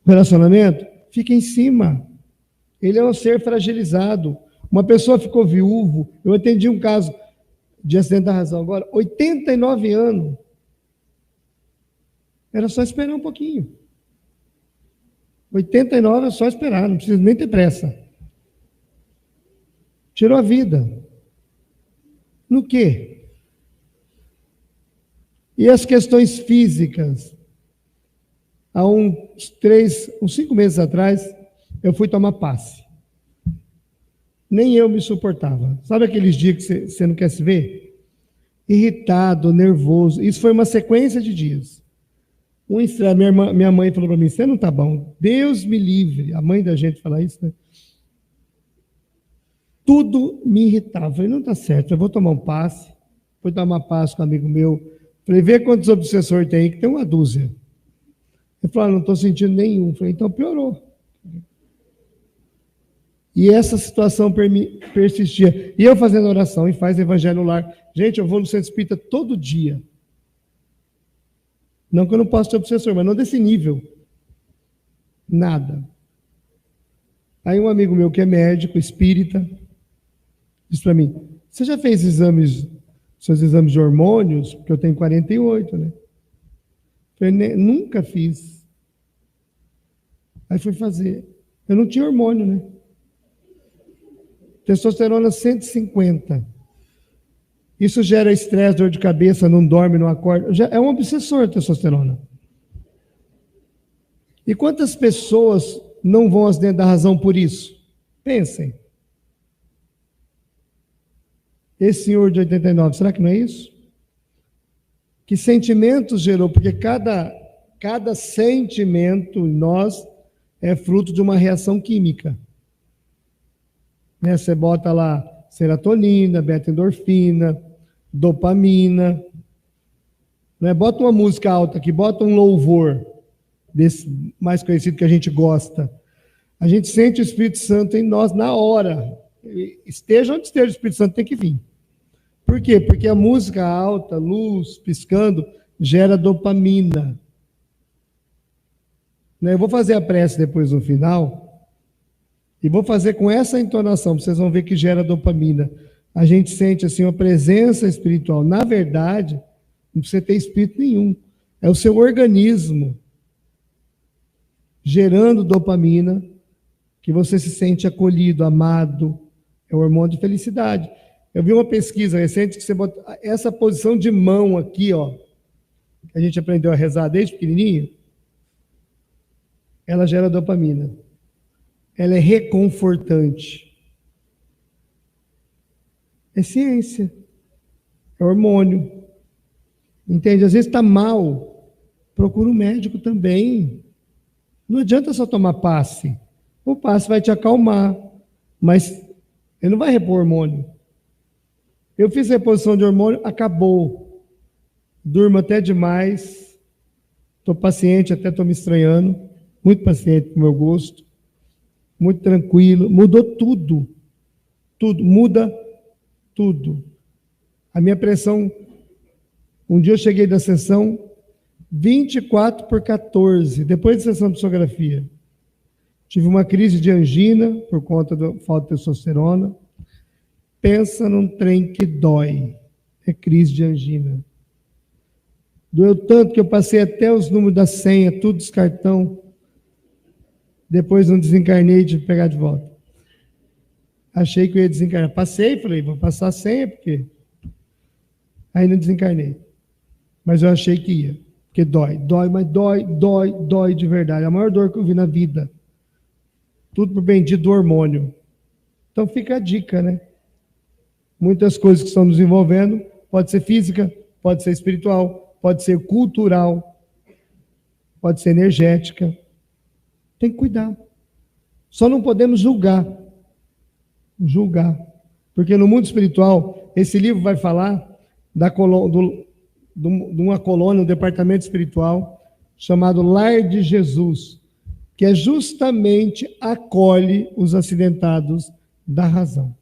o relacionamento, fica em cima. Ele é um ser fragilizado. Uma pessoa ficou viúvo. Eu atendi um caso de acidente da razão agora, 89 anos. Era só esperar um pouquinho. 89 é só esperar, não precisa nem ter pressa. Tirou a vida. No quê? E as questões físicas? Há uns 5 meses atrás, eu fui tomar passe. Nem eu me suportava. Sabe aqueles dias que você não quer se ver? Irritado, nervoso. Isso foi uma sequência de dias. Minha mãe falou para mim, você não está bom. Deus me livre. A mãe da gente fala isso, né? Tudo me irritava. Eu falei, não está certo, eu vou tomar um passe. Fui tomar passe com um amigo meu. Falei, vê quantos obsessores tem aí, que tem uma dúzia. Ele falou, não estou sentindo nenhum. Falei, então piorou. E essa situação persistia. E eu fazendo oração, e faz evangelho no lar. Gente, eu vou no centro espírita todo dia. Não que eu não possa ter obsessor, mas não desse nível. Nada. Aí um amigo meu que é médico, espírita, disse para mim, você já fez seus exames de hormônios? Porque eu tenho 48, né? Eu falei, nunca fiz. Aí fui fazer. Eu não tinha hormônio, né? Testosterona 150. Isso gera estresse, dor de cabeça, não dorme, não acorda. É um obsessor a testosterona. E quantas pessoas não vão aos dentes da razão por isso? Pensem. Esse senhor de 89, será que não é isso? Que sentimentos gerou? Porque cada sentimento em nós é fruto de uma reação química. Né? Você bota lá serotonina, beta-endorfina, dopamina. Né? Bota uma música alta aqui, bota um louvor, desse mais conhecido que a gente gosta. A gente sente o Espírito Santo em nós na hora. Esteja onde esteja, o Espírito Santo tem que vir. Por quê? Porque a música alta, luz, piscando, gera dopamina. Eu vou fazer a prece depois no final, e vou fazer com essa entonação, vocês vão ver que gera dopamina. A gente sente assim uma presença espiritual. Na verdade, não precisa ter espírito nenhum. É o seu organismo gerando dopamina, que você se sente acolhido, amado. É o hormônio de felicidade. Eu vi uma pesquisa recente que você bota essa posição de mão aqui, ó, que a gente aprendeu a rezar desde pequenininho, ela gera dopamina. Ela é reconfortante. É ciência. É hormônio. Entende? Às vezes está mal. Procura um médico também. Não adianta só tomar passe. O passe vai te acalmar, mas ele não vai repor hormônio. Eu fiz reposição de hormônio, acabou. Durmo até demais. Estou paciente, até estou me estranhando. Muito paciente para o meu gosto. Muito tranquilo. Mudou tudo. Tudo. Muda tudo. A minha pressão... Um dia eu cheguei da sessão 24/14, depois da sessão de sonografia. Tive uma crise de angina por conta da falta de testosterona. Pensa num trem que dói. É crise de angina. Doeu tanto que eu passei até os números da senha, tudo dos cartão. Depois não desencarnei e tive que pegar de volta. Achei que eu ia desencarnar. Passei, falei, vou passar a senha, porque... Aí não desencarnei. Mas eu achei que ia. Porque dói, mas dói de verdade. A maior dor que eu vi na vida. Tudo por bendito do hormônio. Então fica a dica, né? Muitas coisas que estão nos envolvendo, pode ser física, pode ser espiritual, pode ser cultural, pode ser energética. Tem que cuidar. Só não podemos julgar. Julgar. Porque no mundo espiritual, esse livro vai falar de uma colônia, um departamento espiritual, chamado Lar de Jesus, que é justamente acolhe os acidentados da razão.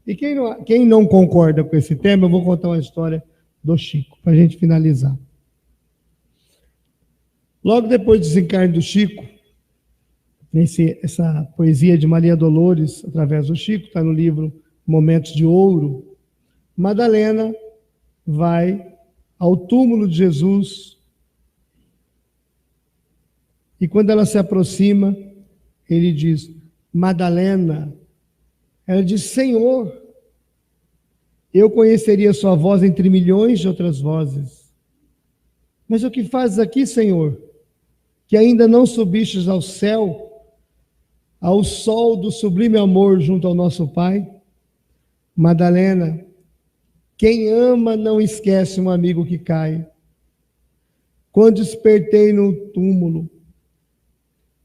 E quem não concorda com esse tema, eu vou contar uma história do Chico, para a gente finalizar. Logo depois do desencarne do Chico, essa poesia de Maria Dolores, através do Chico, está no livro Momentos de Ouro, Madalena vai ao túmulo de Jesus, e quando ela se aproxima, ele diz, Madalena, ela diz, Senhor, eu conheceria sua voz entre milhões de outras vozes, mas o que fazes aqui, Senhor, que ainda não subistes ao céu, ao sol do sublime amor junto ao nosso Pai? Madalena, quem ama não esquece um amigo que cai. Quando despertei no túmulo,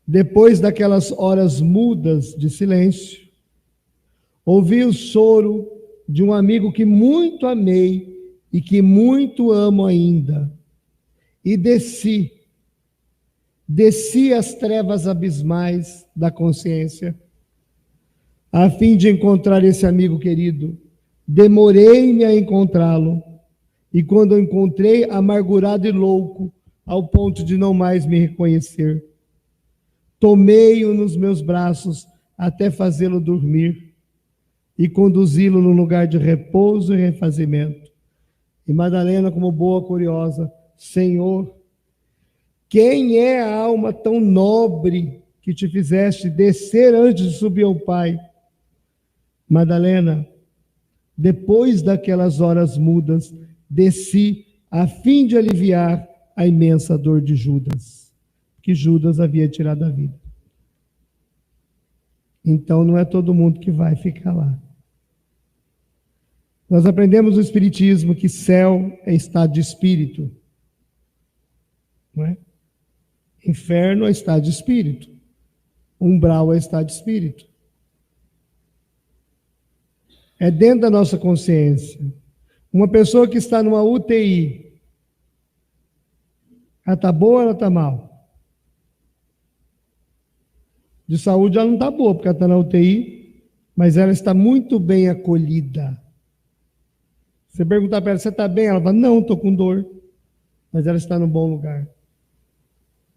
depois daquelas horas mudas de silêncio, Ouvi o choro de um amigo que muito amei e que muito amo ainda. E desci às trevas abismais da consciência, a fim de encontrar esse amigo querido. Demorei-me a encontrá-lo, e quando o encontrei, amargurado e louco, ao ponto de não mais me reconhecer, tomei-o nos meus braços até fazê-lo dormir e conduzi-lo num lugar de repouso e refazimento. E Madalena, como boa curiosa, Senhor, quem é a alma tão nobre que te fizeste descer antes de subir ao Pai? Madalena, depois daquelas horas mudas, desci a fim de aliviar a imensa dor de Judas, que Judas havia tirado a vida. Então não é todo mundo que vai ficar lá. Nós aprendemos no Espiritismo que céu é estado de espírito, não é? Inferno é estado de espírito, umbral é estado de espírito. É dentro da nossa consciência. Uma pessoa que está numa UTI, ela está boa ou ela está mal? De saúde ela não está boa, porque ela está na UTI, mas ela está muito bem acolhida. Você perguntar para ela, você está bem? Ela fala, não, estou com dor. Mas ela está no bom lugar.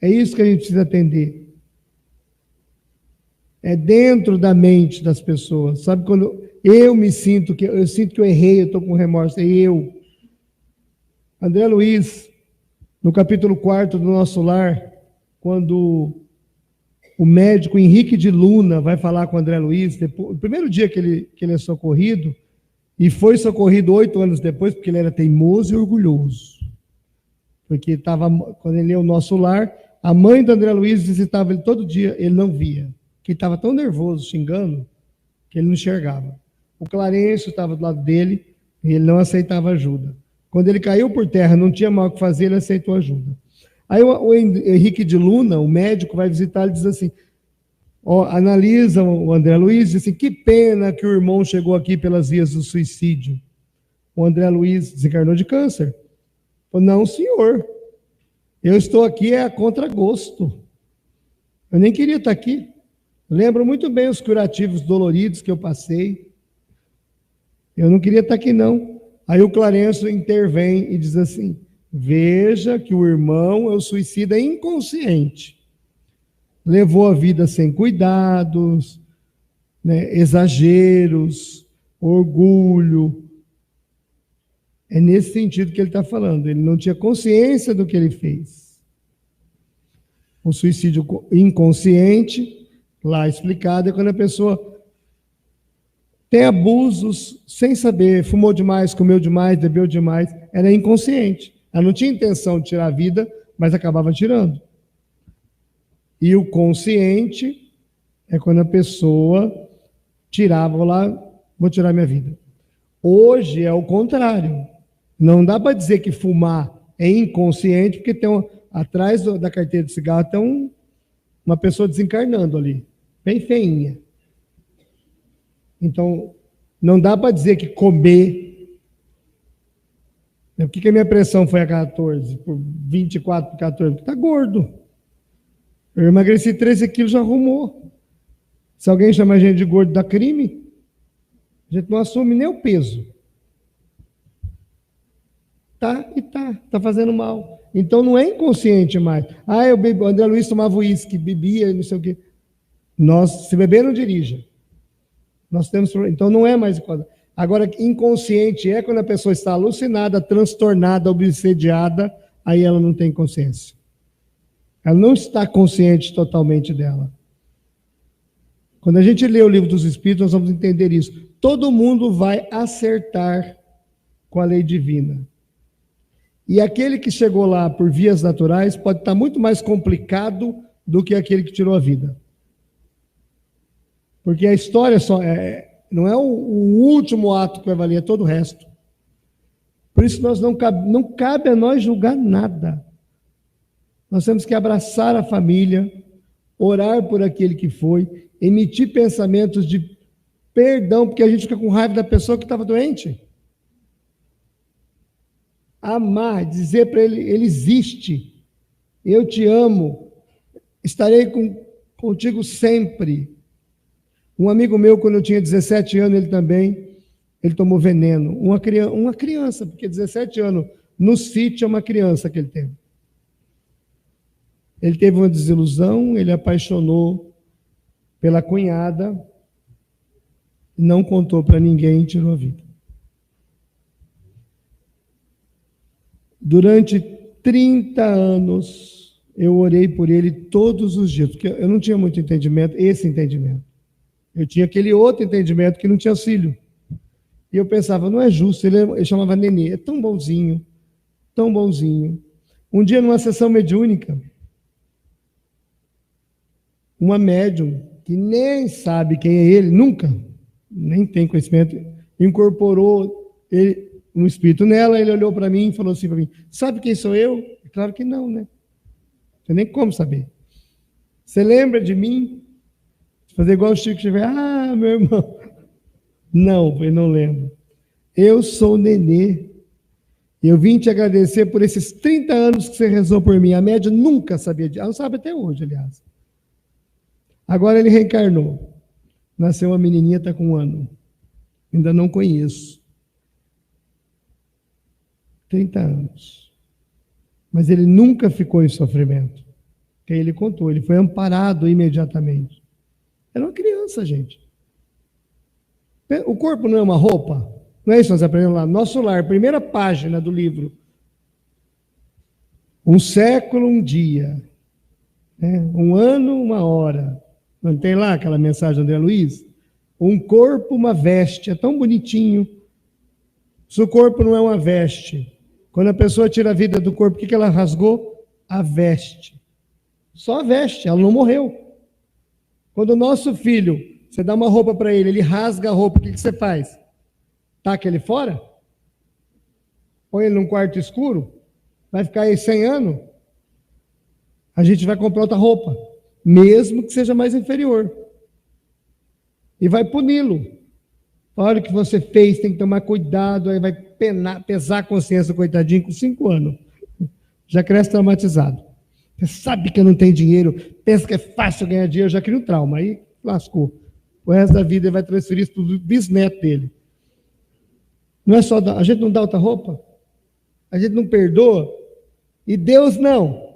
É isso que a gente precisa atender. É dentro da mente das pessoas. Sabe quando eu sinto que eu errei, eu estou com remorso, é eu. André Luiz, no capítulo 4 do Nosso Lar, quando o médico Henrique de Luna vai falar com o André Luiz, depois, o primeiro dia que ele é socorrido, e foi socorrido 8 anos depois, porque ele era teimoso e orgulhoso. Porque quando ele ia ao Nosso Lar, a mãe do André Luiz visitava ele todo dia, ele não via, que estava tão nervoso, xingando, que ele não enxergava. O Clarencio estava do lado dele e ele não aceitava ajuda. Quando ele caiu por terra, não tinha mal o que fazer, ele aceitou ajuda. Aí o Henrique de Luna, o médico, vai visitar e diz assim, analisa o André Luiz, diz assim, que pena que o irmão chegou aqui pelas vias do suicídio. O André Luiz desencarnou de câncer. Falou, não, senhor, eu estou aqui a contragosto. Eu nem queria estar aqui. Lembro muito bem os curativos doloridos que eu passei. Eu não queria estar aqui, não. Aí o Clarencio intervém e diz assim, veja que o irmão é o suicida inconsciente. Levou a vida sem cuidados, né, exageros, orgulho. É nesse sentido que ele está falando. Ele não tinha consciência do que ele fez. O suicídio inconsciente, lá explicado, é quando a pessoa tem abusos sem saber, fumou demais, comeu demais, bebeu demais, era inconsciente. Ela não tinha intenção de tirar a vida, mas acabava tirando. E o consciente é quando a pessoa tirava, vou tirar minha vida. Hoje é o contrário. Não dá para dizer que fumar é inconsciente, porque atrás da carteira de cigarro tem uma pessoa desencarnando ali, bem feinha. Então, não dá para dizer que comer... Por que a minha pressão foi a 14, por 24 por 14? Porque está gordo. Eu emagreci 13 quilos, já arrumou. Se alguém chama a gente de gordo, dá crime. A gente não assume nem o peso. Tá fazendo mal. Então não é inconsciente mais. O André Luiz tomava uísque, bebia, não sei o quê. Se beber, não dirija. Nós temos, então não é mais inconsciente. Agora, inconsciente é quando a pessoa está alucinada, transtornada, obsediada, aí ela não tem consciência. Ela não está consciente totalmente dela. Quando a gente lê o Livro dos Espíritos, nós vamos entender isso. Todo mundo vai acertar com a lei divina. E aquele que chegou lá por vias naturais pode estar muito mais complicado do que aquele que tirou a vida. Porque a história não é o último ato que vai valer, é todo o resto. Por isso não cabe a nós julgar nada. Nós temos que abraçar a família, orar por aquele que foi, emitir pensamentos de Perdão, porque a gente fica com raiva da pessoa que estava doente. Amar, dizer para ele, ele existe, eu te amo, estarei contigo sempre. Um amigo meu, quando eu tinha 17 anos, ele tomou veneno. Uma criança, porque 17 anos, no sítio é uma criança que ele teve. Ele teve uma desilusão, ele apaixonou pela cunhada, não contou para ninguém e tirou a vida. Durante 30 anos, eu orei por ele todos os dias, porque eu não tinha muito entendimento, esse entendimento. Eu tinha aquele outro entendimento que não tinha filho. E eu pensava, não é justo, ele chamava Nenê, é tão bonzinho, tão bonzinho. Um dia, numa sessão mediúnica, uma médium, que nem sabe quem é ele, nunca, nem tem conhecimento, incorporou um espírito nela, ele olhou para mim e falou assim para mim, sabe quem sou eu? Claro que não, né? Você nem como saber. Você lembra de mim? Fazer igual o Chico Xavier, meu irmão. Não, eu não lembro. Eu sou o Nenê. Eu vim te agradecer por esses 30 anos que você rezou por mim. A média nunca sabia disso. Ela não sabe até hoje, aliás. Agora ele reencarnou. Nasceu uma menininha, está com 1 ano. Ainda não conheço. 30 anos. Mas ele nunca ficou em sofrimento. Porque ele contou, ele foi amparado imediatamente. Era uma criança, gente. O corpo não é uma roupa? Não é isso que nós aprendemos lá? Nosso Lar, primeira página do livro. Um século, um dia. 1 ano, 1 hora. Não tem lá aquela mensagem do André Luiz? Um corpo, uma veste. É tão bonitinho. Se o corpo não é uma veste, quando a pessoa tira a vida do corpo, o que ela rasgou? A veste. Só a veste, ela não morreu. Quando o nosso filho, você dá uma roupa para ele, ele rasga a roupa, o que você faz? Taca ele fora? Põe ele num quarto escuro? Vai ficar aí 100 anos? A gente vai comprar outra roupa, mesmo que seja mais inferior. E vai puni-lo. Olha o que você fez, tem que tomar cuidado, aí vai pesar a consciência do coitadinho com 5 anos. Já cresce traumatizado. Você sabe que eu não tenho dinheiro, pensa que é fácil ganhar dinheiro, já cria um trauma, aí lascou. O resto da vida ele vai transferir isso para o bisneto dele. Não é só a gente não dá outra roupa, a gente não perdoa, e Deus não.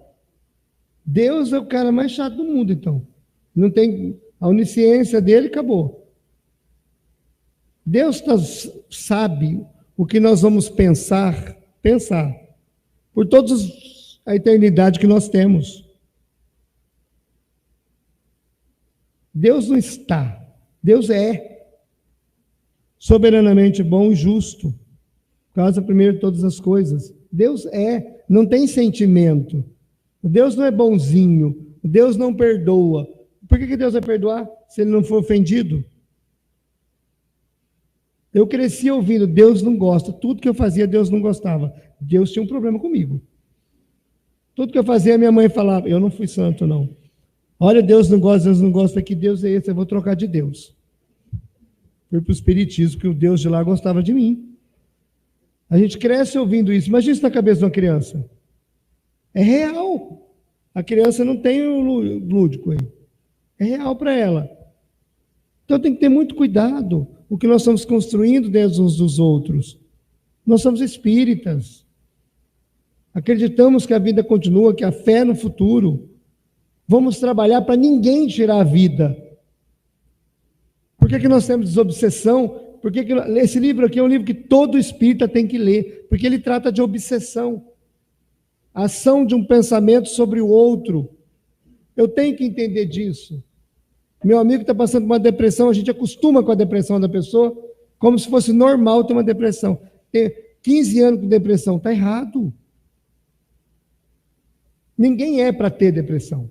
Deus é o cara mais chato do mundo, então. Não tem a onisciência dele, acabou. Deus sabe o que nós vamos pensar, por todos a eternidade que nós temos. Deus não está, Deus é soberanamente bom e justo, causa primeiro de todas as coisas. Deus é, não tem sentimento. Deus não é bonzinho, Deus não perdoa. Por que Deus vai perdoar se ele não for ofendido? Eu cresci ouvindo, Deus não gosta, tudo que eu fazia Deus não gostava. Deus tinha um problema comigo. Tudo que eu fazia, minha mãe falava, eu não fui santo, não. Olha, Deus não gosta, que Deus é esse, eu vou trocar de Deus. Fui para o espiritismo, que o Deus de lá gostava de mim. A gente cresce ouvindo isso. Imagina isso na cabeça de uma criança. É real. A criança não tem o lúdico aí. É real para ela. Então tem que ter muito cuidado o que nós estamos construindo dentro uns dos outros. Nós somos espíritas. Acreditamos que a vida continua, que a fé no futuro. Vamos trabalhar para ninguém tirar a vida. Por que nós temos desobsessão? Porque esse livro aqui é um livro que todo espírita tem que ler, porque ele trata de obsessão. A ação de um pensamento sobre o outro. Eu tenho que entender disso. Meu amigo está passando por uma depressão, a gente acostuma com a depressão da pessoa, como se fosse normal ter uma depressão. Ter 15 anos com depressão, está errado. Ninguém é para ter depressão.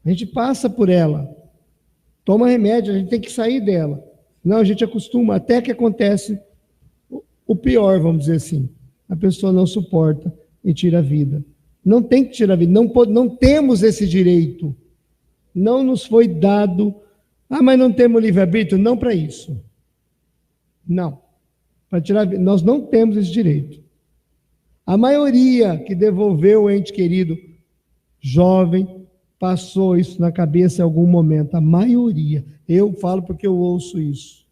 A gente passa por ela, toma remédio, a gente tem que sair dela. Não, a gente acostuma, até que acontece o pior, vamos dizer assim. A pessoa não suporta e tira a vida. Não tem que tirar a vida, não temos esse direito. Não nos foi dado Ah, mas não temos livre-arbítrio? Não para isso. Não. Para tirar, nós não temos esse direito. A maioria que devolveu o ente querido jovem passou isso na cabeça em algum momento. A maioria. Eu falo porque eu ouço isso.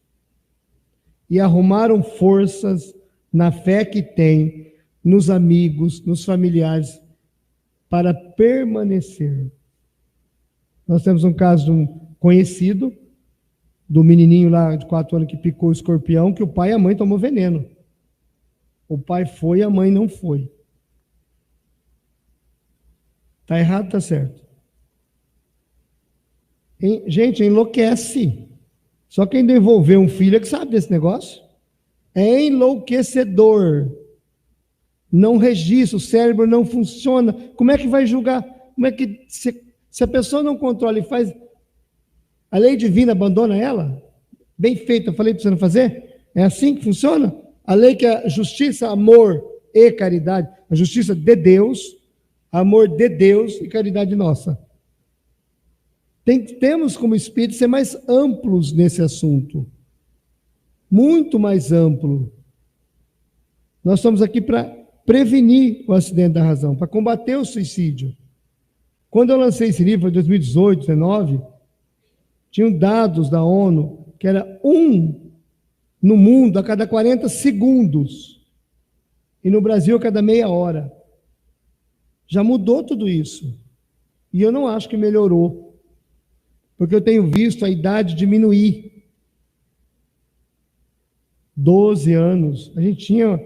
E arrumaram forças na fé que tem, nos amigos, nos familiares, para permanecer. Nós temos um caso de um conhecido, do menininho lá de 4 anos que picou o escorpião, que o pai e a mãe tomou veneno. O pai foi e a mãe não foi. Está errado, está certo. Gente, enlouquece. Só quem devolveu um filho é que sabe desse negócio. É enlouquecedor. Não registra, o cérebro não funciona. Como é que vai julgar? Como é que, se a pessoa não controla e faz, a lei divina abandona ela? Bem feito, eu falei para você não fazer? É assim que funciona? A lei que é justiça, amor e caridade. A justiça de Deus, amor de Deus e caridade nossa. Temos como espírito ser mais amplos nesse assunto. Muito mais amplo. Nós estamos aqui para prevenir o acidente da razão, para combater o suicídio. Quando eu lancei esse livro, em 2018, 2019, tinham dados da ONU que era 1 no mundo a cada 40 segundos. E no Brasil a cada meia hora. Já mudou tudo isso. E eu não acho que melhorou. Porque eu tenho visto a idade diminuir. 12 anos. A gente tinha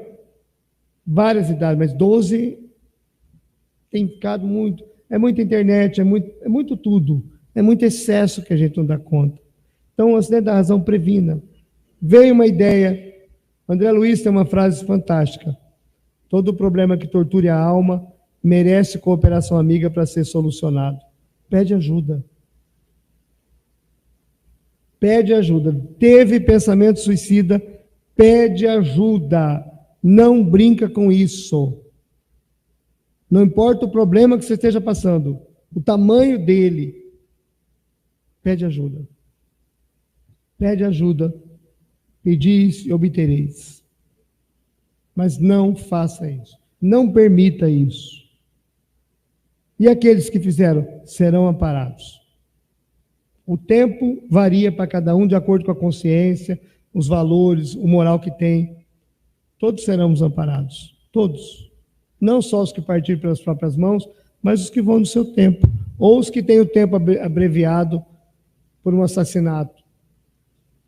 várias idades, mas 12 tem ficado muito. É muita internet, é muito tudo. É muito excesso que a gente não dá conta. Então, o acidente da razão previna. Veio uma ideia. André Luiz tem uma frase fantástica. Todo problema que torture a alma merece cooperação amiga para ser solucionado. Pede ajuda. Pede ajuda. Teve pensamento suicida, pede ajuda. Não brinca com isso. Não importa o problema que você esteja passando, o tamanho dele. Pede ajuda. Pede ajuda. Pedis e obtereis. Mas não faça isso. Não permita isso. E aqueles que fizeram serão amparados. O tempo varia para cada um de acordo com a consciência, os valores, o moral que tem. Todos seremos amparados. Todos. Não só os que partiram pelas próprias mãos, mas os que vão no seu tempo. Ou os que têm o tempo abreviado por um assassinato.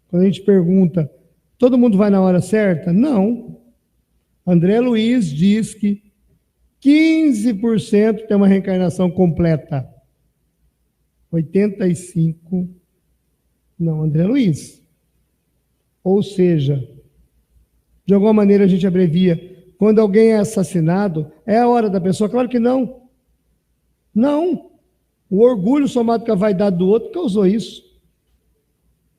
Quando a gente pergunta, todo mundo vai na hora certa? Não. André Luiz diz que 15% tem uma reencarnação completa. 85%. Não, André Luiz. Ou seja, de alguma maneira a gente abrevia. Quando alguém é assassinado, é a hora da pessoa? Claro que não. Não. O orgulho somado com a vaidade do outro causou isso.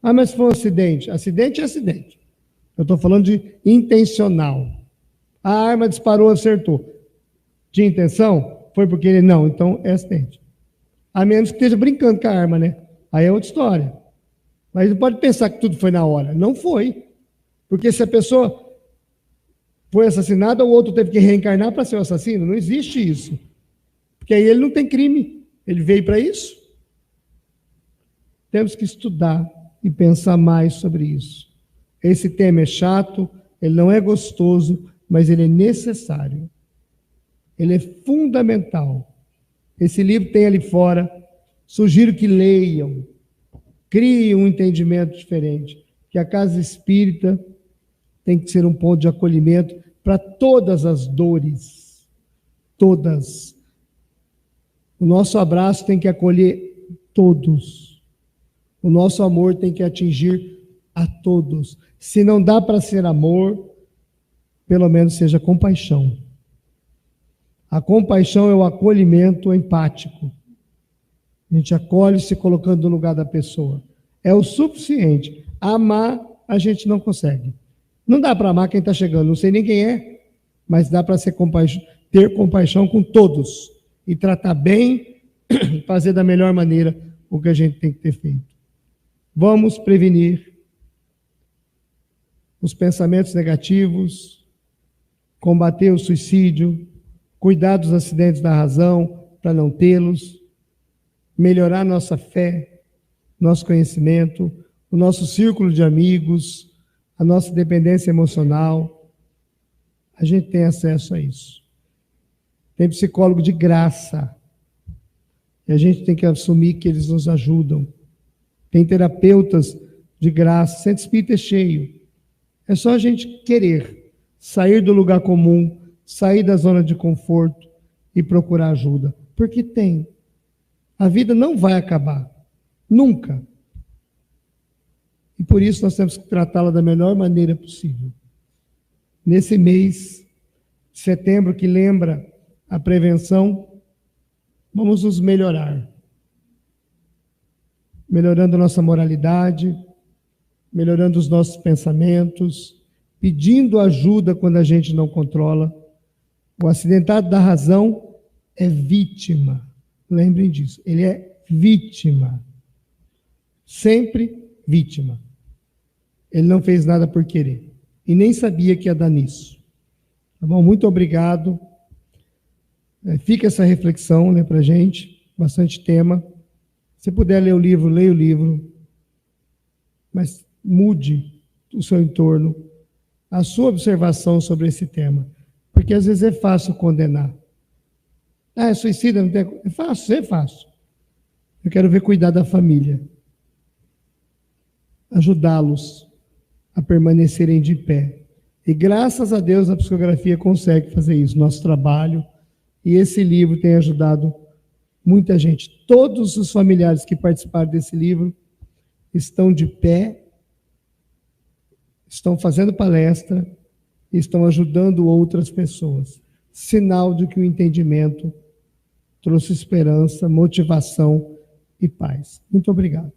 Ah, mas foi um acidente. Acidente é acidente. Eu estou falando de intencional. A arma disparou, acertou. Tinha intenção? Foi porque ele não. Então é acidente. A menos que esteja brincando com a arma, né? Aí é outra história. Mas não pode pensar que tudo foi na hora. Não foi. Porque se a pessoa foi assassinada, o outro teve que reencarnar para ser o assassino. Não existe isso. Porque aí ele não tem crime. Ele veio para isso. Temos que estudar e pensar mais sobre isso. Esse tema é chato, ele não é gostoso, mas ele é necessário. Ele é fundamental. Esse livro tem ali fora. Sugiro que leiam. Criem um entendimento diferente. Que a casa espírita tem que ser um ponto de acolhimento para todas as dores. Todas. O nosso abraço tem que acolher todos. O nosso amor tem que atingir a todos. Se não dá para ser amor, pelo menos seja compaixão. A compaixão é o acolhimento empático. A gente acolhe se colocando no lugar da pessoa. É o suficiente. Amar, a gente não consegue. Não dá para amar quem está chegando, não sei nem quem é, mas dá para ter compaixão com todos e tratar bem, fazer da melhor maneira o que a gente tem que ter feito. Vamos prevenir os pensamentos negativos, combater o suicídio, cuidar dos acidentes da razão para não tê-los, melhorar nossa fé, nosso conhecimento, o nosso círculo de amigos, a nossa dependência emocional. A gente tem acesso a isso. Tem psicólogo de graça. E a gente tem que assumir que eles nos ajudam. Tem terapeutas de graça. O centro espírita é cheio. É só a gente querer sair do lugar comum, sair da zona de conforto e procurar ajuda. Porque tem. A vida não vai acabar. Nunca. E por isso nós temos que tratá-la da melhor maneira possível. Nesse mês de setembro, que lembra a prevenção, vamos nos melhorar. Melhorando a nossa moralidade, melhorando os nossos pensamentos, pedindo ajuda quando a gente não controla. O acidentado da razão é vítima. Lembrem disso. Ele é vítima. Sempre vítima. Ele não fez nada por querer. E nem sabia que ia dar nisso. Tá bom? Muito obrigado. Fica essa reflexão, para a gente. Bastante tema. Se puder ler o livro, leia o livro. Mas mude o seu entorno, a sua observação sobre esse tema. Porque às vezes é fácil condenar. É suicida, não tem... É fácil, é fácil. Eu quero ver cuidar da família. Ajudá-los a permanecerem de pé. E graças a Deus a psicografia consegue fazer isso, nosso trabalho. E esse livro tem ajudado muita gente. Todos os familiares que participaram desse livro estão de pé, estão fazendo palestra, estão ajudando outras pessoas. Sinal de que o entendimento trouxe esperança, motivação e paz. Muito obrigado.